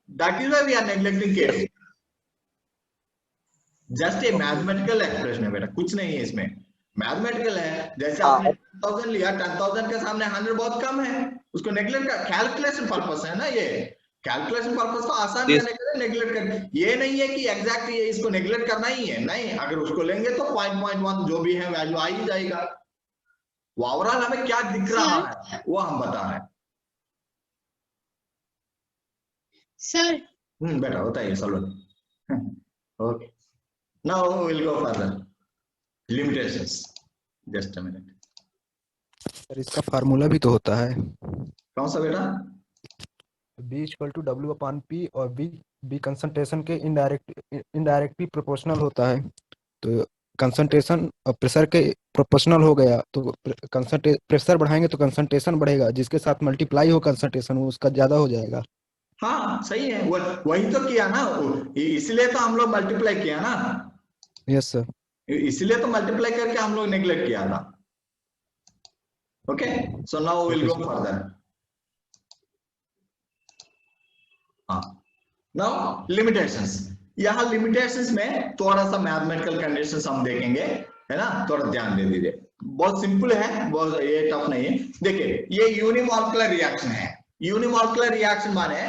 That is why we are neglecting K2. Just a mathematical expression है बेटा, कुछ नहीं है इसमें, मैथमेटिकल है। जैसे आपने 10,000 लिया, 10,000 के सामने 100 बहुत कम है, उसको नेग्लेक्ट कर, कैलकुलेशन पर्पस है ना, ये कैलकुलेशन पर्पस को आसान करने के लिए नेग्लेक्ट कर, ये नहीं है कि एग्जैक्ट ये इसको नेग्लेक्ट करना ही है, नहीं, अगर उसको लेंगे तो 0.1 जो भी है वैल्यू आ ही जाएगा। ओवरऑल हमें क्या दिख रहा है वो हम बता रहे हैं। सर बेटा बताइए solve. Okay, now we'll go further. Limitations. Just a minute. Sir इसका फार्मूला भी तो होता है, कौन सा बेटा? B इक्वल टू W/P और B कंसंट्रेशन के इनडायरेक्टली प्रोपोर्शनल होता है। तो कंसंट्रेशन और प्रेशर के प्रोपोर्शनल हो गया तो प्रेशर बढ़ाएंगे तो कंसंट्रेशन बढ़ेगा, जिसके साथ मल्टीप्लाई हो कंसंट्रेशन उसका ज्यादा हो जाएगा। हाँ सही है, वही तो किया ना, इसलिए तो हम लोग मल्टीप्लाई किया ना। यस सर, इसलिए तो मल्टीप्लाई करके हम लोग नेग्लेक्ट किया था। Okay, so now will go further. Now limitations, यहाँ लिमिटेशंस में थोड़ा सा मैथमेटिकल कंडीशंस हम देखेंगे, है ना, थोड़ा ध्यान दे दीजिए। बहुत सिंपल है, बहुत ये टफ नहीं है। देखिए ये यूनिमॉलिक्यूलर रिएक्शन है। यूनिमॉलिक्यूलर रिएक्शन माने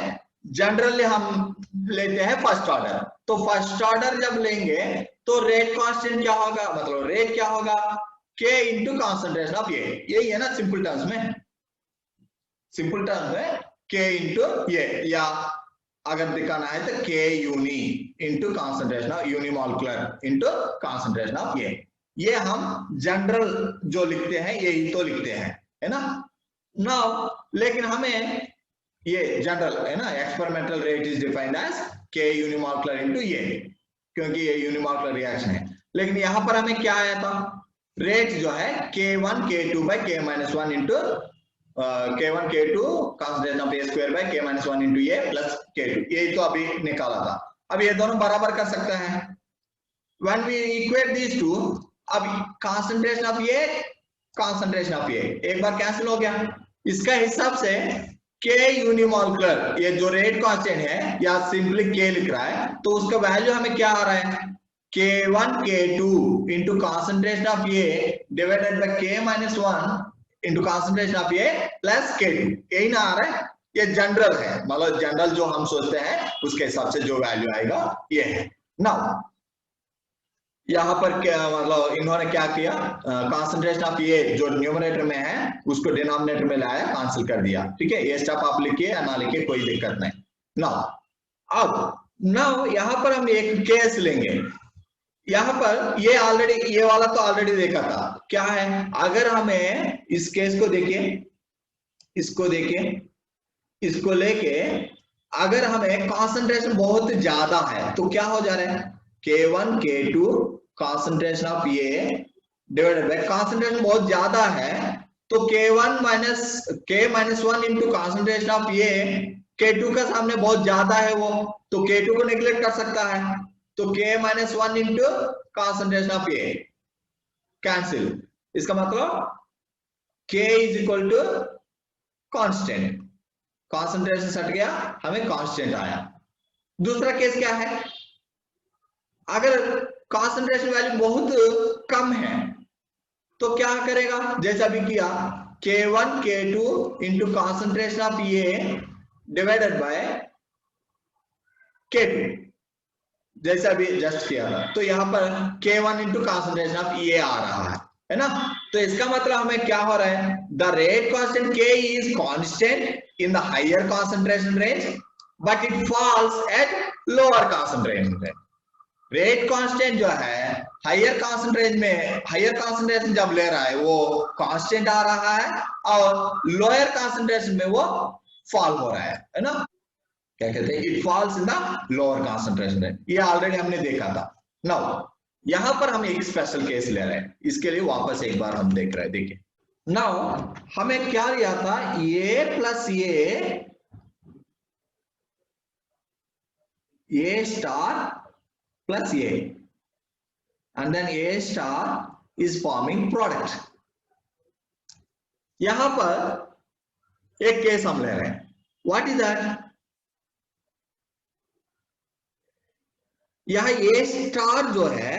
जनरली हम लेते हैं फर्स्ट ऑर्डर, तो फर्स्ट ऑर्डर जब लेंगे तो रेट कांस्टेंट क्या होगा, मतलब रेट क्या होगा, K into concentration of A, यही है ना सिंपल टर्म्स में, सिंपल टर्म्स में K इंटू ये, या अगर दिखाना है तो K uni into concentration of unimolecular into concentration of A। ये हम जनरल जो लिखते हैं यही तो लिखते हैं, है ना। नाउ लेकिन हमें ये जनरल है ना, experimental rate is defined as K unimolecular into ये, क्योंकि ये यूनिमॉलिक्यूलर रिएक्शन है। लेकिन यहां पर हमें क्या आया था, रेट जो है K1 K2 by K minus 1 into K1 K2 concentration of A square by K minus 1 into A plus K2, यही तो अभी निकाला था। अब ये दोनों बराबर कर सकते हैं, when we equate these two, अब concentration of A concentration of A एक बार कैंसिल हो गया, इसका हिसाब से K यूनिमॉलिक्यूलर, ये जो रेट कांस्टेंट है या सिंपली K लिख रहा है, तो उसका वैल्यू हमें क्या आ रहा है, K1 K2 into concentration of A divided bye K minus 1 into concentration of A plus K2, यही ना आ रहा है। ये जनरल है, मतलब जनरल जो हम सोचते हैं उसके हिसाब से जो वैल्यू आएगा ये है। नाउ यहाँ पर क्या मतलब इन्होंने क्या किया, कॉन्सेंट्रेशन ऑफ A जो न्यूमरेटर में है उसको डिनोमिनेटर में लाया, कैंसिल कर दिया, ठीक है। ये स्टेप आप लिखिए या ना लिखिए कोई दिक्कत नहीं। नाउ यहाँ पर हम एक केस लेंगे, यहाँ पर ये ऑलरेडी, ये वाला तो ऑलरेडी देखा था, क्या है, अगर हमें इस केस को देखिए, इसको देखिए, इसको लेके अगर हमें कॉन्सेंट्रेशन बहुत ज्यादा है तो क्या हो जा रहा है, K1 K2 concentration of A divided bye, concentration बहुत ज्यादा है तो K1 minus K minus 1 into concentration of A, K2 का सामने बहुत ज्यादा है वो, तो K2 को नेग्लेक्ट कर सकता है, तो K minus 1 into concentration of A cancel, इसका मतलब K is equal to constant, concentration सट गया, हमें कांस्टेंट आया। दूसरा केस क्या है, अगर कॉन्सेंट्रेशन वैल्यू बहुत कम है तो क्या करेगा, जैसा अभी किया K1 K2 into concentration of A divided bye K2, जैसा अभी जस्ट किया था, तो यहाँ पर K1 into concentration of A आ रहा है ना। तो इसका मतलब हमें क्या हो रहा है, the rate constant K is constant in the higher concentration range but it falls at lower concentration range. Rate constant जो है हायर कॉन्सेंट्रेशन में, हायर कॉन्सेंट्रेशन जब ले रहा है वो कांस्टेंट आ रहा है और लोअर कॉन्सेंट्रेशन में वो फॉल हो रहा है ना, क्या कहते हैं, it falls in the lower concentration range, ये ऑलरेडी हमने देखा था। नाउ यहां पर हम एक स्पेशल केस ले रहे हैं, इसके लिए वापस एक बार हम देख रहे हैं, देखिए। नाउ हमें क्या लिया था, A plus A star plus A and then A star is forming product. यहां पर एक केस हम ले रहे हैं. What is that? यह ए स्टार जो है,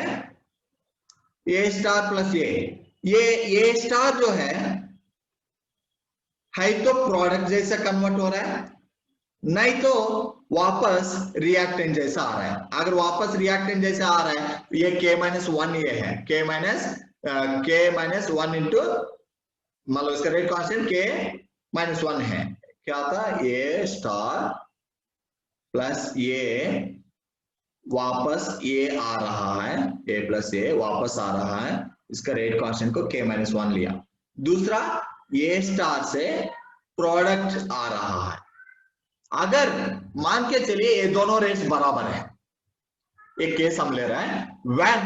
ए स्टार प्लस ये स्टार जो है तो प्रोडक्ट जैसा कन्वर्ट हो रहा है, नहीं तो वापस रिएक्टेंट जैसा आ रहा है. अगर वापस रिएक्टेंट जैसा आ रहा है, ये K-1 ये है, K-1 इंटू मतलब इसका रेट कांस्टेंट K-1 है. क्या था? ए स्टार प्लस ये वापस ये आ रहा है, ए प्लस ए वापस आ रहा है, इसका रेट कांस्टेंट को K-1 लिया. दूसरा ये स्टार से प्रोडक्ट आ रहा है. अगर मान के चलिए ये दोनों रेट्स बराबर है, एक केस हम ले रहे हैं when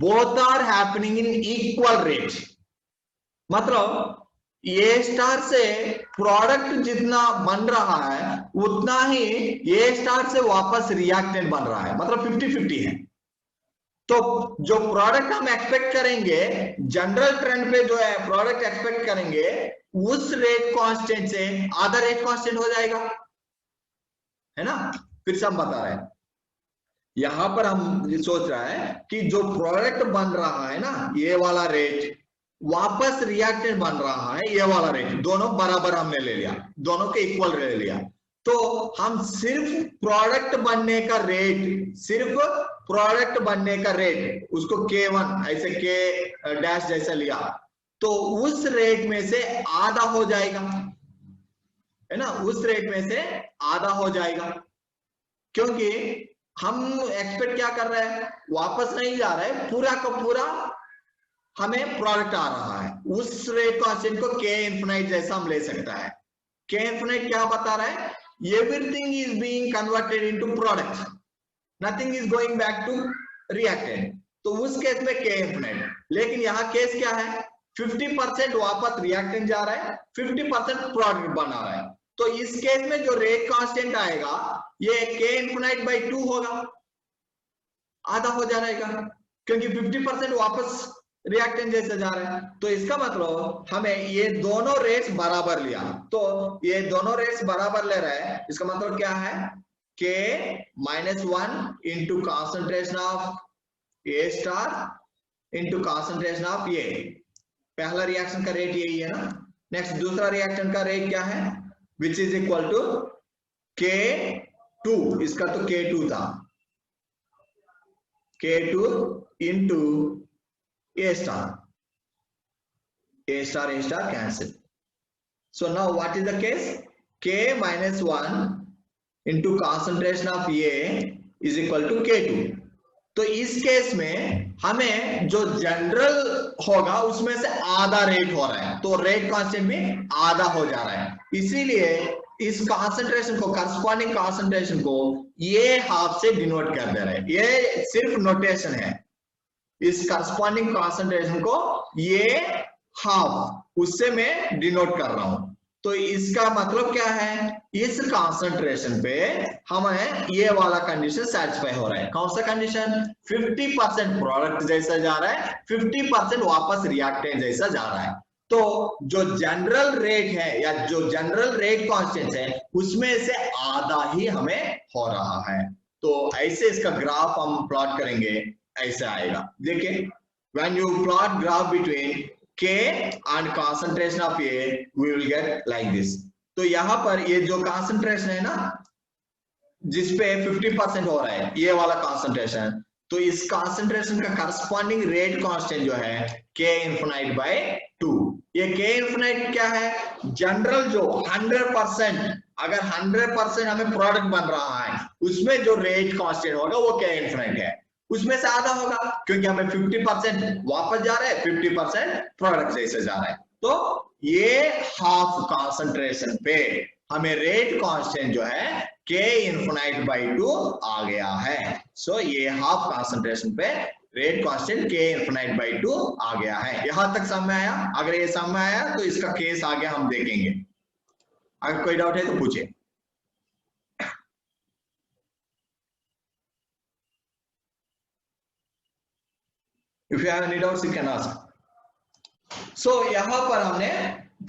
both are happening in equal rate. मतलब ये स्टार से प्रोडक्ट जितना बन रहा है उतना ही ये स्टार से वापस रिएक्टेंट बन रहा है, मतलब 50-50 है. तो जो प्रोडक्ट हम एक्सपेक्ट करेंगे, जनरल ट्रेंड पे जो है प्रोडक्ट एक्सपेक्ट करेंगे, उस रेट कांस्टेंट से आधा रेट कांस्टेंट हो जाएगा, है ना. फिर से हम बता रहे हैं, यहां पर हम ये सोच रहा है कि जो प्रोडक्ट बन रहा है ना, ये वाला रेट वापस रिएक्टेंट बन रहा है, ये वाला रेट, दोनों बराबर हमने ले लिया, दोनों के इक्वल ले लिया. तो हम सिर्फ प्रोडक्ट बनने का रेट, सिर्फ प्रोडक्ट बनने का रेट, उसको K1 ऐसे K डैश जैसा लिया, तो उस रेट में से आधा हो जाएगा, है ना. उस रेट में से आधा हो जाएगा, क्योंकि हम एक्सपेक्ट क्या कर रहे हैं, वापस नहीं जा रहे, पूरा का पूरा हमें प्रोडक्ट आ रहा है. उस रेट कांस्टेंट को K-infinite जैसा हम ले सकता है. K-infinite क्या बता रहा है? Everything is being converted into product, nothing is going back to reactant. तो उस केस में K-infinite. लेकिन यहाँ केस क्या है? 50% वापस रिएक्टेंट जा रहा है, 50% प्रोडक्ट बना रहा है. तो इस केस में जो रेट कांस्टेंट आएगा ये K-infinite/2 होगा, आधा हो जाएगा, क्योंकि 50% वापस रिएक्टेंट जैसे जा रहे हैं. तो इसका मतलब हमें ये दोनों रेट्स बराबर लिया, तो ये दोनों रेट्स बराबर ले रहे हैं. इसका मतलब क्या है? K-1 into concentration of A star into concentration of A. पहला रिएक्शन का रेट यही है ना. नेक्स्ट दूसरा रिएक्शन का रेट क्या है? Which is equal to K2, इसका तो K2 था, K2 into A star cancel. So now what is the case? K-1 into concentration of A is equal to K2. तो इस केस में हमें जो जनरल होगा उसमें से आधा रेट हो रहा है, तो रेट कांस्टेंट भी आधा हो जा रहा है. इसीलिए इस कॉन्सेंट्रेशन को, करस्पॉन्डिंग कॉन्सेंट्रेशन को ये हाफ से डिनोट कर दे रहे हैं. ये सिर्फ नोटेशन है. इस करस्पॉन्डिंग कॉन्सेंट्रेशन को ये हाफ, उससे मैं डिनोट कर रहा हूं. तो इसका मतलब क्या है? इस कॉन्सेंट्रेशन पे हमें ये वाला कंडीशन सेटिस्फाई हो रहा है. कौन सा कंडीशन? 50% प्रोडक्ट जैसा जा रहा है, 50% वापस रिएक्टेंट जैसा जा रहा है. तो जो जनरल रेट है या जो जनरल रेट कांस्टेंट है उसमें से आधा ही हमें हो रहा है. तो ऐसे इसका ग्राफ हम प्लॉट करेंगे, ऐसा आएगा. देखिए, when you plot graph between K and concentration of A, we will get like this. तो यहाँ पर ये जो concentration है ना, जिसपे 50% हो रहा है, ये वाला concentration, तो इस concentration का corresponding rate constant जो है K-infinite/2. ये K-infinite क्या है? जनरल जो 100%, अगर 100% हमें प्रोडक्ट बन रहा है उसमें जो रेट कांस्टेंट होगा वो K-infinite है, उसमें से आधा होगा, क्योंकि हमें 50% वापस जा रहा है, 50% प्रोडक्ट जैसे जा रहा है. तो ये हाफ कॉन्सेंट्रेशन पे हमें रेट कांस्टेंट जो है K-infinite/2 आ गया है. सो ये हाफ कॉन्सेंट्रेशन पे रेट कांस्टेंट K-infinite/2 आ गया है. यहां तक समझ में आया? अगर ये समझ में आया तो इसका केस आगे हम देखेंगे. अगर कोई डाउट है तो पूछिए. If you have any doubts, you can ask. सो यहाँ पर हमने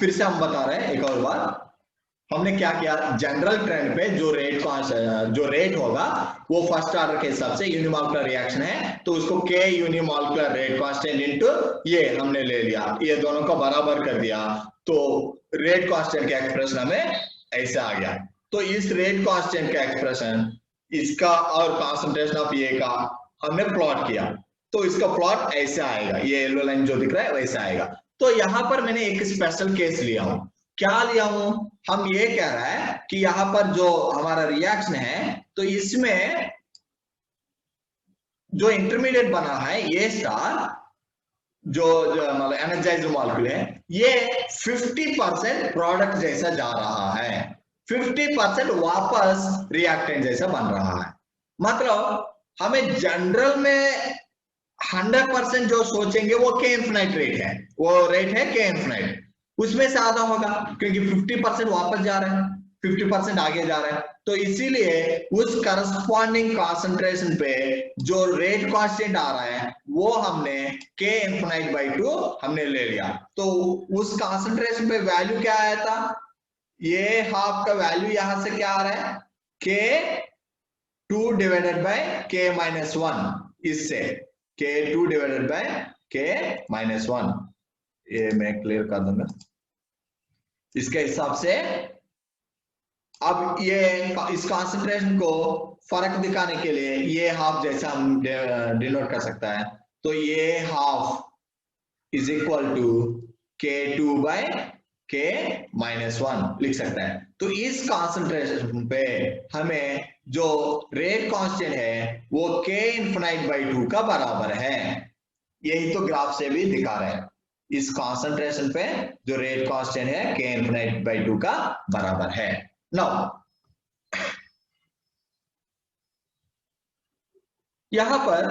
फिर से हम बता रहे हैं एक और बार, हमने क्या किया, जनरल ट्रेंड पे जो रेट होगा वो फर्स्ट ऑर्डर के हिसाब से यूनिमॉलिक्यूलर रिएक्शन है, तो उसको K unimolecular rate constant into ये हमने ले लिया, ये दोनों को बराबर कर दिया, तो रेट कांस्टेंट का एक्सप्रेशन हमें ऐसे आ गया। तो इस रेट कांस्टेंट का एक्सप्रेशन इसका और कंसंट्रेशन ऑफ ये का हमने प्लॉट किया, तो इसका प्लॉट ऐसे आएगा, ये येलो लाइन जो दिख रहा है वैसे आएगा। तो यहाँ पर मैंने एक स्पेशल केस लिया हूं, क्या लिया हूं, हम ये कह रहा है कि यहाँ पर जो हमारा रिएक्शन है, तो इसमें जो इंटरमीडिएट बना है ये स्टार जो मतलब एनर्जाइज्ड मॉलिक्यूल है, ये 50% प्रोडक्ट जैसा जा रहा है, 50% वापस रिएक्टेंट जैसा बन रहा है। मतलब हमें जनरल में 100% जो सोचेंगे वो K इन्फिनाइट रेट है, वो रेट है K इन्फिनाइट, उसमें से आधा होगा क्योंकि 50% वापस जा रहे हैं, 50% आगे जा रहे हैं, तो इसीलिए उस करस्पॉन्डिंग कंसंट्रेशन पे जो रेट कांस्टेंट आ रहा है वो हमने K इन्फिनाइट बाई 2 हमने ले लिया। तो उस कंसंट्रेशन पे वैल्यू क्या आया था, ये हाफ का वैल्यू यहां से क्या आ रहा है, K2 divided by K minus 1, इससे K2 divided by K minus 1, ये मैं क्लियर कर दूंगा इसके हिसाब से। अब ये इस कंसंट्रेशन को फर्क दिखाने के लिए ये हाफ जैसा हम डिनोट कर सकता है, तो ये half is equal to K2 by K minus 1 लिख सकता है। तो इस कंसंट्रेशन पे हमें जो रेट कांस्टेंट है वो K इन्फिनाइट बाई 2 का बराबर है, यही तो ग्राफ से भी दिखा रहे हैं, इस कंसंट्रेशन पे जो रेट कांस्टेंट है K इन्फिनाइट बाई 2 का बराबर है। नाउ यहां पर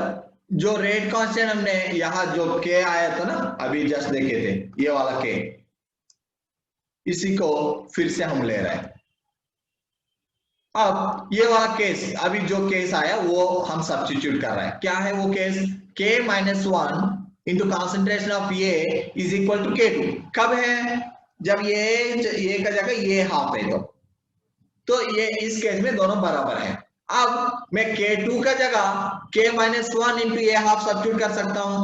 जो रेट कांस्टेंट हमने यहां जो K आया था ना, अभी जस्ट देखे थे ये वाला K, इसी को फिर से हम ले रहे हैं। अब ये वाला केस, अभी जो केस आया वो हम सब्स्टिट्यूट कर रहे हैं, क्या है वो case, K minus 1 into concentration of ये इज इक्वल टू K2, कब है, जब ये का जगह ये हाफ है, तो ये इस केस में दोनों बराबर है। अब मैं K2 का जगह K माइनस 1 इंटू ये हाफ सब्स्टिट्यूट कर सकता हूं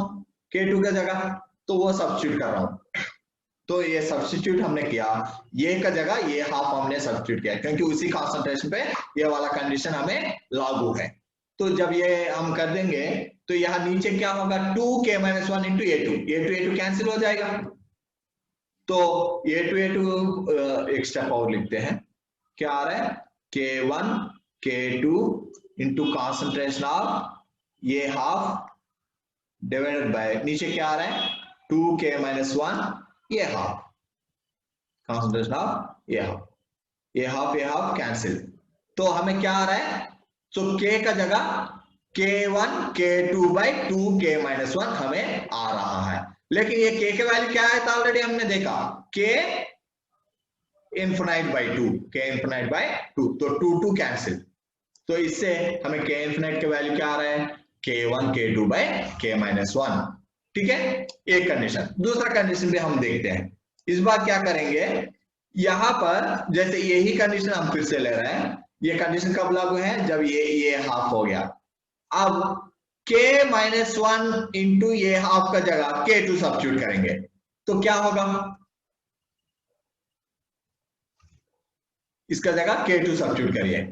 K2 का जगह, तो वो सब्स्टिट्यूट कर रहा हूं, तो ये सब्स्टिट्यूट हमने किया, ये का जगह ये हाफ हमने सब्स्टिट्यूट किया क्योंकि उसी कॉन्सेंट्रेशन पे ये वाला कंडीशन हमें लागू है। तो जब ये हम कर देंगे तो यहाँ नीचे क्या होगा, 2K minus 1 into A2 cancel हो जाएगा, तो A2 एक स्टेप और लिखते हैं, क्या आ रहा है, K1 K2 into concentration of ये हाफ डिवाइडेड बाय नीचे क्या आ रहा है, 2K माइनस 1 ये हाफ, कॉन्सेंट्रेशन ऑफ ये हाफ कैंसिल, तो हमें क्या आ रहा है, तो K का जगह K1 K2 by 2K minus 1 हमें आ रहा है, लेकिन ये K के वैल्यू क्या है, तो ऑलरेडी हमने देखा K इन्फिनाइट बाई 2, तो 2 कैंसिल, तो इससे हमें K इन्फिनाइट के वैल्यू क्या आ रहा है, K1 K2 by K minus 1, ठीक है, एक कंडीशन। दूसरा कंडीशन भी हम देखते हैं, इस बार क्या करेंगे, यहां पर जैसे यही कंडीशन हम फिर से ले रहे हैं, ये कंडीशन कब लागू है, जब ये हाफ हो गया, अब K माइनस 1 इंटू ये हाफ का जगह K2 सब्स्टिट्यूट करेंगे, तो क्या होगा, इसका जगह K2 सब्स्टिट्यूट करिए,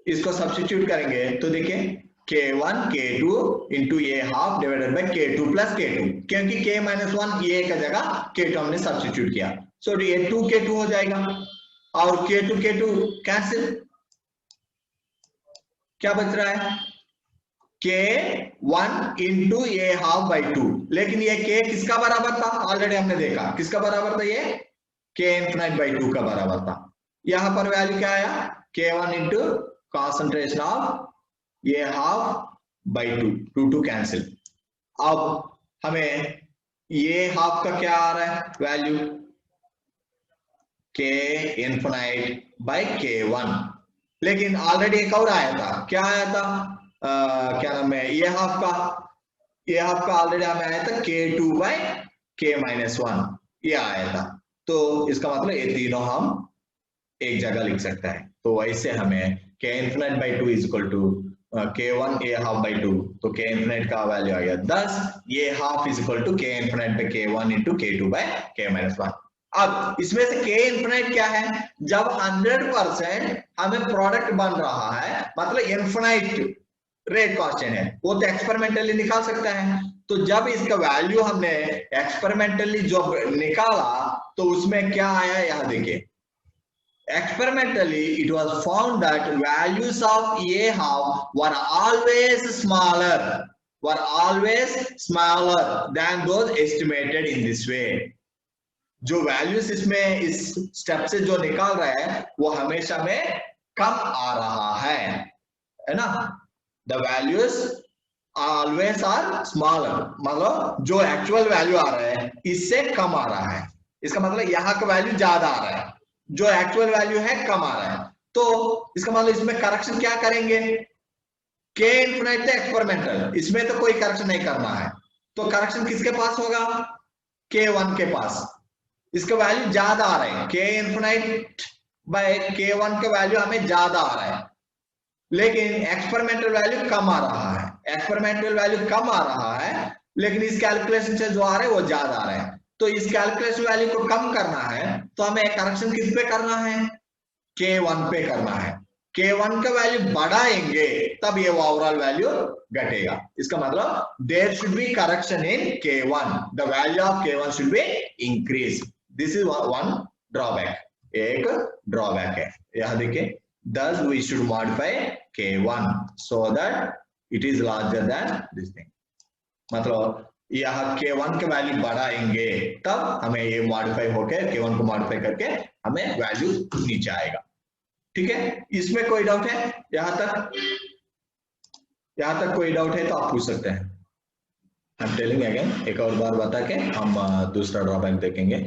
इसको सब्स्टिट्यूट करेंगे तो देखिए K1 K2 इंटू ये half divided by K2 plus K2, क्योंकि K माइनस 1 ये का जगह K2 हमने सब्स्टिट्यूट किया, सो ये 2K2 हो जाएगा और K2 कैंसिल, क्या बच रहा है, K1 इंटू ये हाफ बाई 2, लेकिन ये K किसका बराबर था, ऑलरेडी हमने देखा किसका बराबर था, ये K इन्फिनाइट बाई 2 का बराबर था, यहां पर वैल्यू क्या आया, K1 इंटू कॉन्सेंट्रेशन ऑफ ये हाफ बाई 2 कैंसिल, अब हमें ये हाफ का क्या आ रहा है value, K infinite by K1, लेकिन ऑलरेडी एक और आया था, क्या आया था, क्या नाम है, ये हाफ का ऑलरेडी हमें आया था K2 बाई K माइनस 1, ये आया था। तो इसका मतलब ये तीनों हम एक जगह लिख सकते हैं। तो वैसे हमें k infinite by 2 is equal to k1 a half by 2, तो k infinite का वैल्यू आ गया 10, ये half is equal to k infinite by k1 into k2 by k minus 1। अब इसमें से k infinite क्या है, जब 100% हमें प्रोडक्ट बन रहा है, मतलब इनफिनाइट रेट कांस्टेंट है, वो तो एक्सपेरिमेंटली निकाल सकता है। तो जब इसका वैल्यू हमने एक्सपेरिमेंटली जो निकाला तो उसमें क्या आया, यहां देखिए, experimentally it was found that values of a half were always smaller than those estimated in this way। जो वैल्यूज इसमें इस स्टेप से जो निकाल रहे हैं वो हमेशा में कम आ रहा है ना। The values always are smaller, मतलब जो एक्चुअल वैल्यू आ रहा है इससे कम आ रहा है। इसका मतलब यहाँ का वैल्यू ज्यादा आ रहा है, जो एक्चुअल वैल्यू है कम आ रहा है। तो इसका मतलब इसमें करेक्शन क्या करेंगे, k इनफिनिट तो एक्सपेरिमेंटल, इसमें तो कोई करेक्शन नहीं करना है। तो करेक्शन किसके पास होगा, k1 के पास। इसका वैल्यू ज्यादा आ रहा है, k इनफिनिट बाय k1 का वैल्यू हमें ज्यादा आ रहा है, लेकिन एक्सपेरिमेंटल वैल्यू कम आ रहा है। एक्सपेरिमेंटल वैल्यू कम आ रहा है लेकिन इस कैलकुलेशन से जो आ रहा है वो ज्यादा आ रहा है। तो इस कैलकुलेशन वैल्यू को कम करना है तो हमें करेक्शन किस पे करना है, k1 पे करना है। k1 का वैल्यू बढ़ाएंगे तब ये ओवरऑल वैल्यू घटेगा। इसका मतलब there should be correction in k1, the value of k1 should be increase. This is one drawback, एक ड्रॉबैक है। यहां देखिए, thus we should modify k1 so that it is larger than this thing। मतलब यह k1 के वैल्यू बढ़ाएंगे तब हमें ये मॉडिफाई होकर k1 को मॉडिफाई करके हमें वैल्यू नीचे आएगा। ठीक है, इसमें कोई डाउट है, यहां तक कोई डाउट है तो आप पूछ सकते हैं। आई एम टेलिंग अगेन, एक और बार बता के हम दूसरा ड्रॉबैक देखेंगे।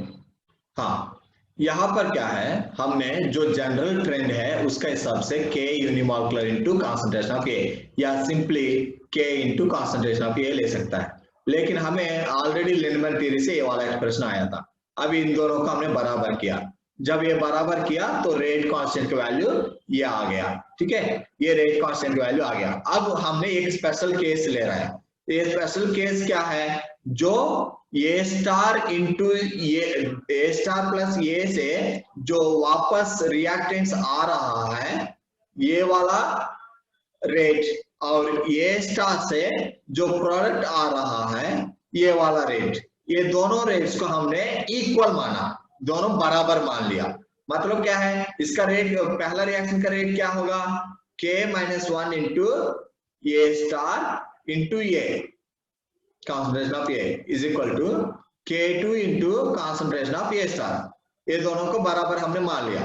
हाँ, यहाँ पर क्या है, हमने जो जनरल ट्रेंड है उसका हिसाब से k unimolecular into concentration of A या simply k into concentration of A ले सकता है, लेकिन हमें ऑलरेडी लिनमैन थ्योरी से ये वाला एक्सप्रेशन आया था। अब इन दोनों को हमने बराबर किया, जब ये बराबर किया तो रेट कांस्टेंट का वैल्यू ये आ गया। ठीक है, ये रेट कांस्टेंट का वैल्यू आ गया। अब हमने एक स्पेशल केस ले रहा है। ये स्पेशल केस क्या है, जो ए स्टार इंटू ए स्टार प्लस ए से जो वापस रिएक्टेंट्स आ रहा है ये वाला रेट, और ए स्टार से जो प्रोडक्ट आ रहा है ये वाला रेट, ये दोनों रेट्स को हमने इक्वल माना, दोनों बराबर मान लिया। मतलब क्या है, इसका रेट, पहला रिएक्शन का रेट क्या होगा, k-1 into A star into A concentration of A is equal to K2 into concentration of A star। ये दोनों को बराबर हमने मान लिया।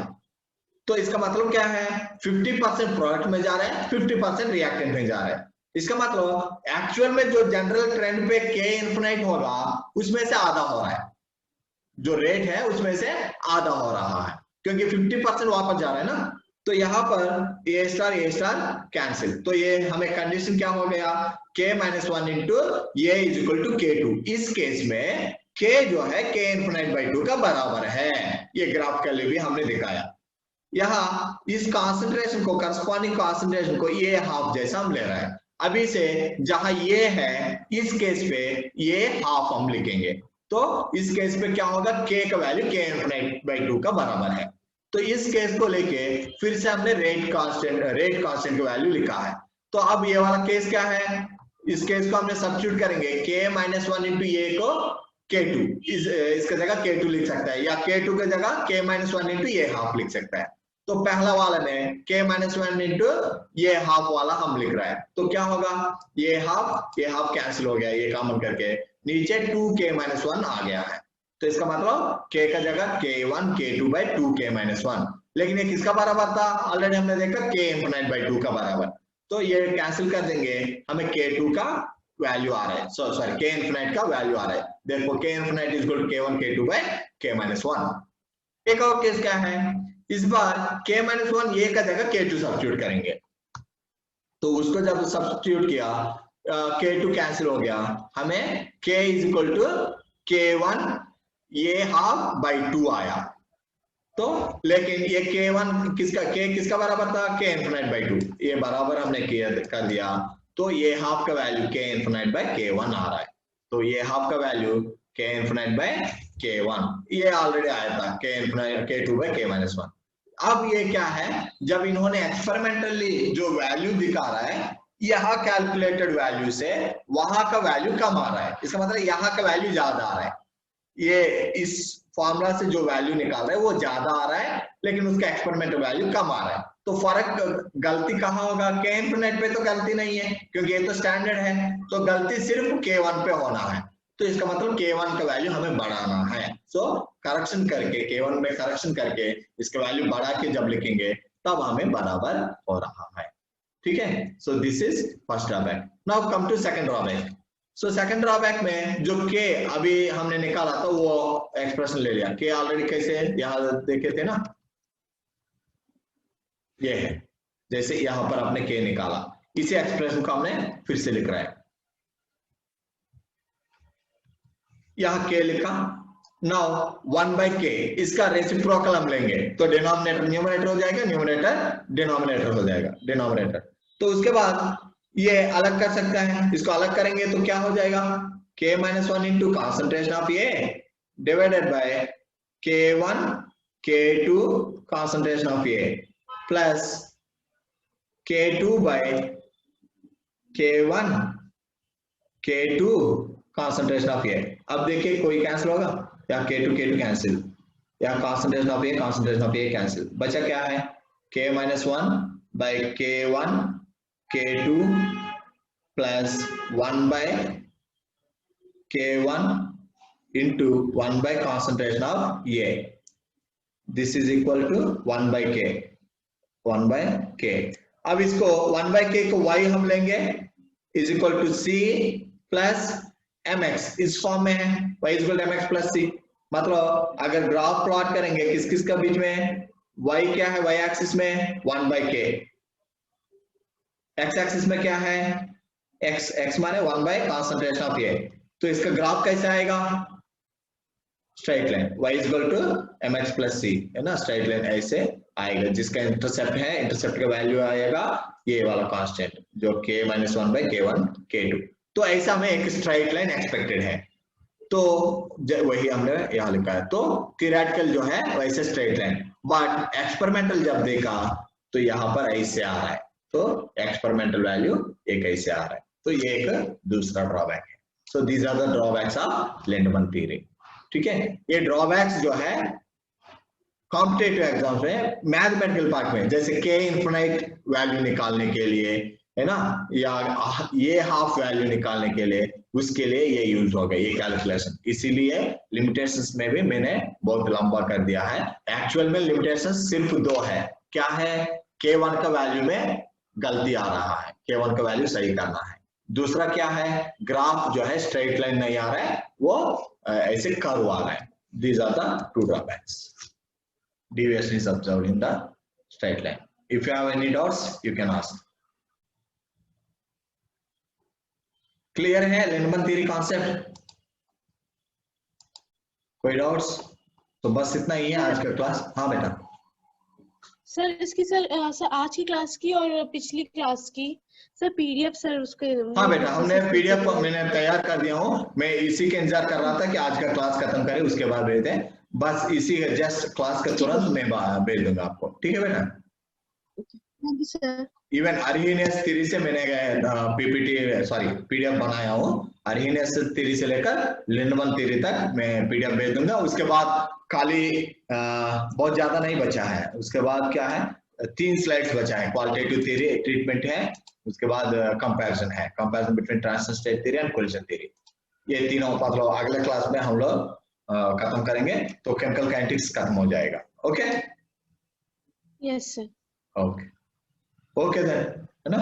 तो इसका मतलब क्या है, 50% प्रोडक्ट में जा रहा है, 50% रिएक्टेंट में जा रहा है। इसका मतलब एक्चुअल में जो जनरल ट्रेंड पे K इनफिनिट होगा उसमें से आधा हो रहा है, जो रेट है उसमें से आधा हो रहा है, क्योंकि 50% वापस जा रहा है ना। तो यहाँ पर ए स्टार कैंसिल, तो ये हमें कंडीशन क्या हो गया, k-1 into A is equal to k2। इस केस में k जो है k इनफिनिट बाई 2 का बराबर है, ये ग्राफिकली भी हमने दिखाया। यहाँ इस कॉन्सेंट्रेशन को, करस्पॉन्डिंग कॉन्सेंट्रेशन को ये हाफ जैसा हम ले रहे हैं। अभी से जहां ये है इस केस पे ये हाफ हम लिखेंगे, तो इस केस पे क्या होगा, k का वैल्यू k इनफिनिट बाई 2 का बराबर है। तो इस केस को लेके फिर से हमने रेट कांस्टेंट का वैल्यू लिखा है। तो अब ये वाला केस क्या है, इस केस को हमने सब्स्टिट्यूट करेंगे, k-1 इंटू ए को k2, इसका जगह k2 लिख सकता है, या k2 की जगह k-1 इंटू ए हाफ लिख सकता है। तो पहला वाला में k-1 इंटू ये हाफ वाला हम लिख रहा है, तो क्या होगा, ये हाफ कैंसिल हो गया, ये कॉमन करके नीचे 2k-1 आ गया है। तो इसका मतलब k का जगह k1 k2 बाई 2k-1, लेकिन ये किसका बराबर था, ऑलरेडी हमने देखा k इनफिनिट बाई 2 का बराबर। तो ये कैंसिल कर देंगे, हमें k2 का वैल्यू आ रहा है, सॉरी k इनफिनिट का वैल्यू आ रहा है। देखो k infinite is equal to k1 k2 by k-1। एक और केस क्या है, इस बार k-1 ये का जगह k2 सब्स्टिट्यूट करेंगे, तो उसको जब सब्स्टिट्यूट किया k2 कैंसिल हो गया, हमें k is equal to k1 ये हाफ बाई 2 आया। तो लेकिन ये K1 किसका बराबर था? K infinite by 2। ये बराबर हमने कर दिया, तो ये हाफ का value K infinite by K1 आ रहा है। तो ये हाफ का value K infinite by K1 ये ऑलरेडी आया था, K infinite K2 by K minus 1। अब ये क्या है, जब इन्होंने एक्सपेरिमेंटली जो वैल्यू दिखा रहा है, यहाँ कैलकुलेटेड वैल्यू से वहां का वैल्यू कम आ रहा है, इसका मतलब यहाँ का वैल्यू ज्यादा आ रहा है। ये इस फॉर्मूला से जो वैल्यू निकाल रहा है वो ज्यादा आ रहा है, लेकिन उसका एक्सपेरिमेंटल वैल्यू कम आ रहा है। तो फर्क गलती कहाँ होगा? K इनफिनिट पे तो गलती नहीं है, क्योंकि ये तो स्टैंडर्ड है, तो गलती सिर्फ K1 पे होना है। तो इसका मतलब K1 का वैल्यू हमें बढ़ाना है। सो करेक्शन करके K1 में करेक्शन करके इसका वैल्यू बढ़ा के जब लिखेंगे तब हमें बराबर हो रहा है। ठीक है, so this is first drawback. Now come to second drawback. So second drawback में जो K अभी हमने निकाला था वो एक्सप्रेशन ले लिया। K ऑलरेडी कैसे यहां देखे थे ना, ये है, जैसे यहां पर आपने K निकाला, इसी एक्सप्रेशन को हमने फिर से लिख रहा है। यहां K लिखा, नाउ 1 बाई K इसका रेसिप्रोकल हम लेंगे, तो डिनोमिनेटर न्यूमरेटर हो जाएगा, न्यूमरेटर डिनोमिनेटर हो जाएगा, डिनोमिनेटर। तो उसके बाद ये अलग कर सकता है, इसको अलग करेंगे तो क्या हो जाएगा? K minus 1 into concentration of A divided by K1 K2 concentration of A plus K2 by K1 K2 concentration of A। अब देखिए कोई कैंसिल होगा, या K2 कैंसिल, या कॉन्सेंट्रेशन ऑफ A कैंसिल, बचा क्या है? K minus 1 by K1 K2 plus 1 by K1 into 1 by concentration of A। This is equal to 1 by K। अब इसको 1 बाय K को y हम लेंगे is equal to C plus mx, इस फॉर्म में है, y is equal to mx plus C। मतलब अगर ग्राफ प्लॉट करेंगे किस किस का बीच में, y क्या है, y एक्सिस में 1 बाय K, x एक्सिस में क्या है, x माने 1 बाय कॉन्सेंट्रेशन ऑफ A। तो इसका ग्राफ कैसे आएगा? Straight line, y is equal to mx plus C है ना, स्ट्रेट लाइन ऐसे आएगा, जिसका इंटरसेप्ट है, इंटरसेप्ट का वैल्यू आएगा ये वाला कांस्टेंट जो K minus 1 by K1 K2। तो ऐसा हमें एक स्ट्रेट लाइन एक्सपेक्टेड है, तो वही हमने यहाँ लिखा है। तो थियोरेटिकल जो है वैसे स्ट्रेट लाइन, बट एक्सपेरिमेंटल जब देखा तो यहाँ पर ऐसे आ रहा है, तो एक्सपेरिमेंटल वैल्यू एक ऐसे आ रहा है, तो ये एक दूसरा ड्रॉबैक है। So these are the drawbacks of Lindemann theory. ठीक है, ये ड्रॉबैक्स जो है कॉम्पिटेटिव एग्जाम्स में मैथमेटिकल पार्ट में, जैसे K इनफिनिट वैल्यू निकालने के लिए है ना, या ये हाफ वैल्यू निकालने के लिए, उसके लिए ये यूज होगा ये कैलकुलेशन। इसीलिए लिमिटेशंस में भी मैंने बहुत लंबा कर दिया है। एक्चुअल में लिमिटेशंस सिर्फ 2 है। क्या है? K1 का वैल्यू में गलती आ रहा है, K1 का वैल्यू सही करना है। दूसरा क्या है? ग्राफ जो है स्ट्रेट लाइन नहीं आ रहा है, वो ऐसे कर्व आ रहा है। These are the 2 drawbacks. Deviation is observed in the straight line. If you have any doubts, you can ask. Clear है लिंडमैन थ्योरी कॉन्सेप्ट? कोई डाउट्स? तो बस इतना ही है आज का क्लास। हाँ बेटा। सर इसकी सर आज की क्लास की और पिछली क्लास की सर पीडीएफ सर उसके। हाँ बेटा, हमने पीडीएफ मैंने तैयार कर दिया हूँ, मैं इसी के इंतजार कर रहा था कि आज का क्लास खत्म करें उसके बाद भेज दें। बस इसी जस्ट क्लास का तुरंत मैं भेज दूंगा आपको। ठीक है बेटा? Thank you sir. Even Arrhenius theory से मैंने पीडीएफ बनाया हूँ। अर्हीनियस थ्योरी से लेकर लिंडमैन थ्योरी तक मैं पीडीएफ भेज दूंगा। उसके बाद खाली बहुत ज्यादा नहीं बचा है, उसके बाद क्या है, 3 स्लाइड्स बचा है। क्वालिटेटिव थ्योरी ट्रीटमेंट है, उसके बाद कंपैरिजन है, comparison between transition state theory and collision theory. ये तीनों मतलब अगले क्लास में हम लोग खत्म करेंगे, तो केमिकल काइनेटिक्स खत्म हो जाएगा। Okay? Yes sir. Okay then, है ना?